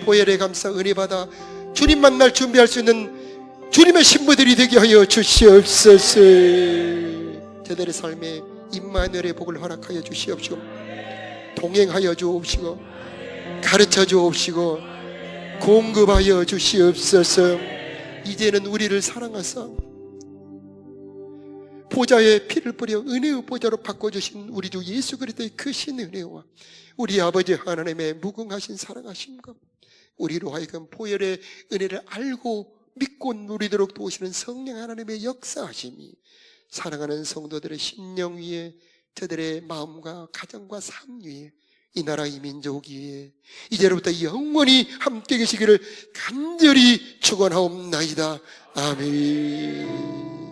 보혈에 감사 은혜 받아 주님 만날 준비할 수 있는 주님의 신부들이 되게 하여 주시옵소서. 저들의 삶에 임마누엘의 복을 허락하여 주시옵시고 동행하여 주옵시고 가르쳐 주옵시고 공급하여 주시옵소서. 이제는 우리를 사랑하사 보좌에 피를 뿌려 은혜의 보좌로 바꿔주신 우리 주 예수 그리스도의 크신 은혜와 우리 아버지 하나님의 무궁하신 사랑하심과 우리로 하여금 보혈의 은혜를 알고 믿고 누리도록 도우시는 성령 하나님의 역사하심이 사랑하는 성도들의 심령 위에 저들의 마음과 가정과 삶 위에 이 나라 이 민족 위에 이제로부터 영원히 함께 계시기를 간절히 축원하옵나이다. 아멘.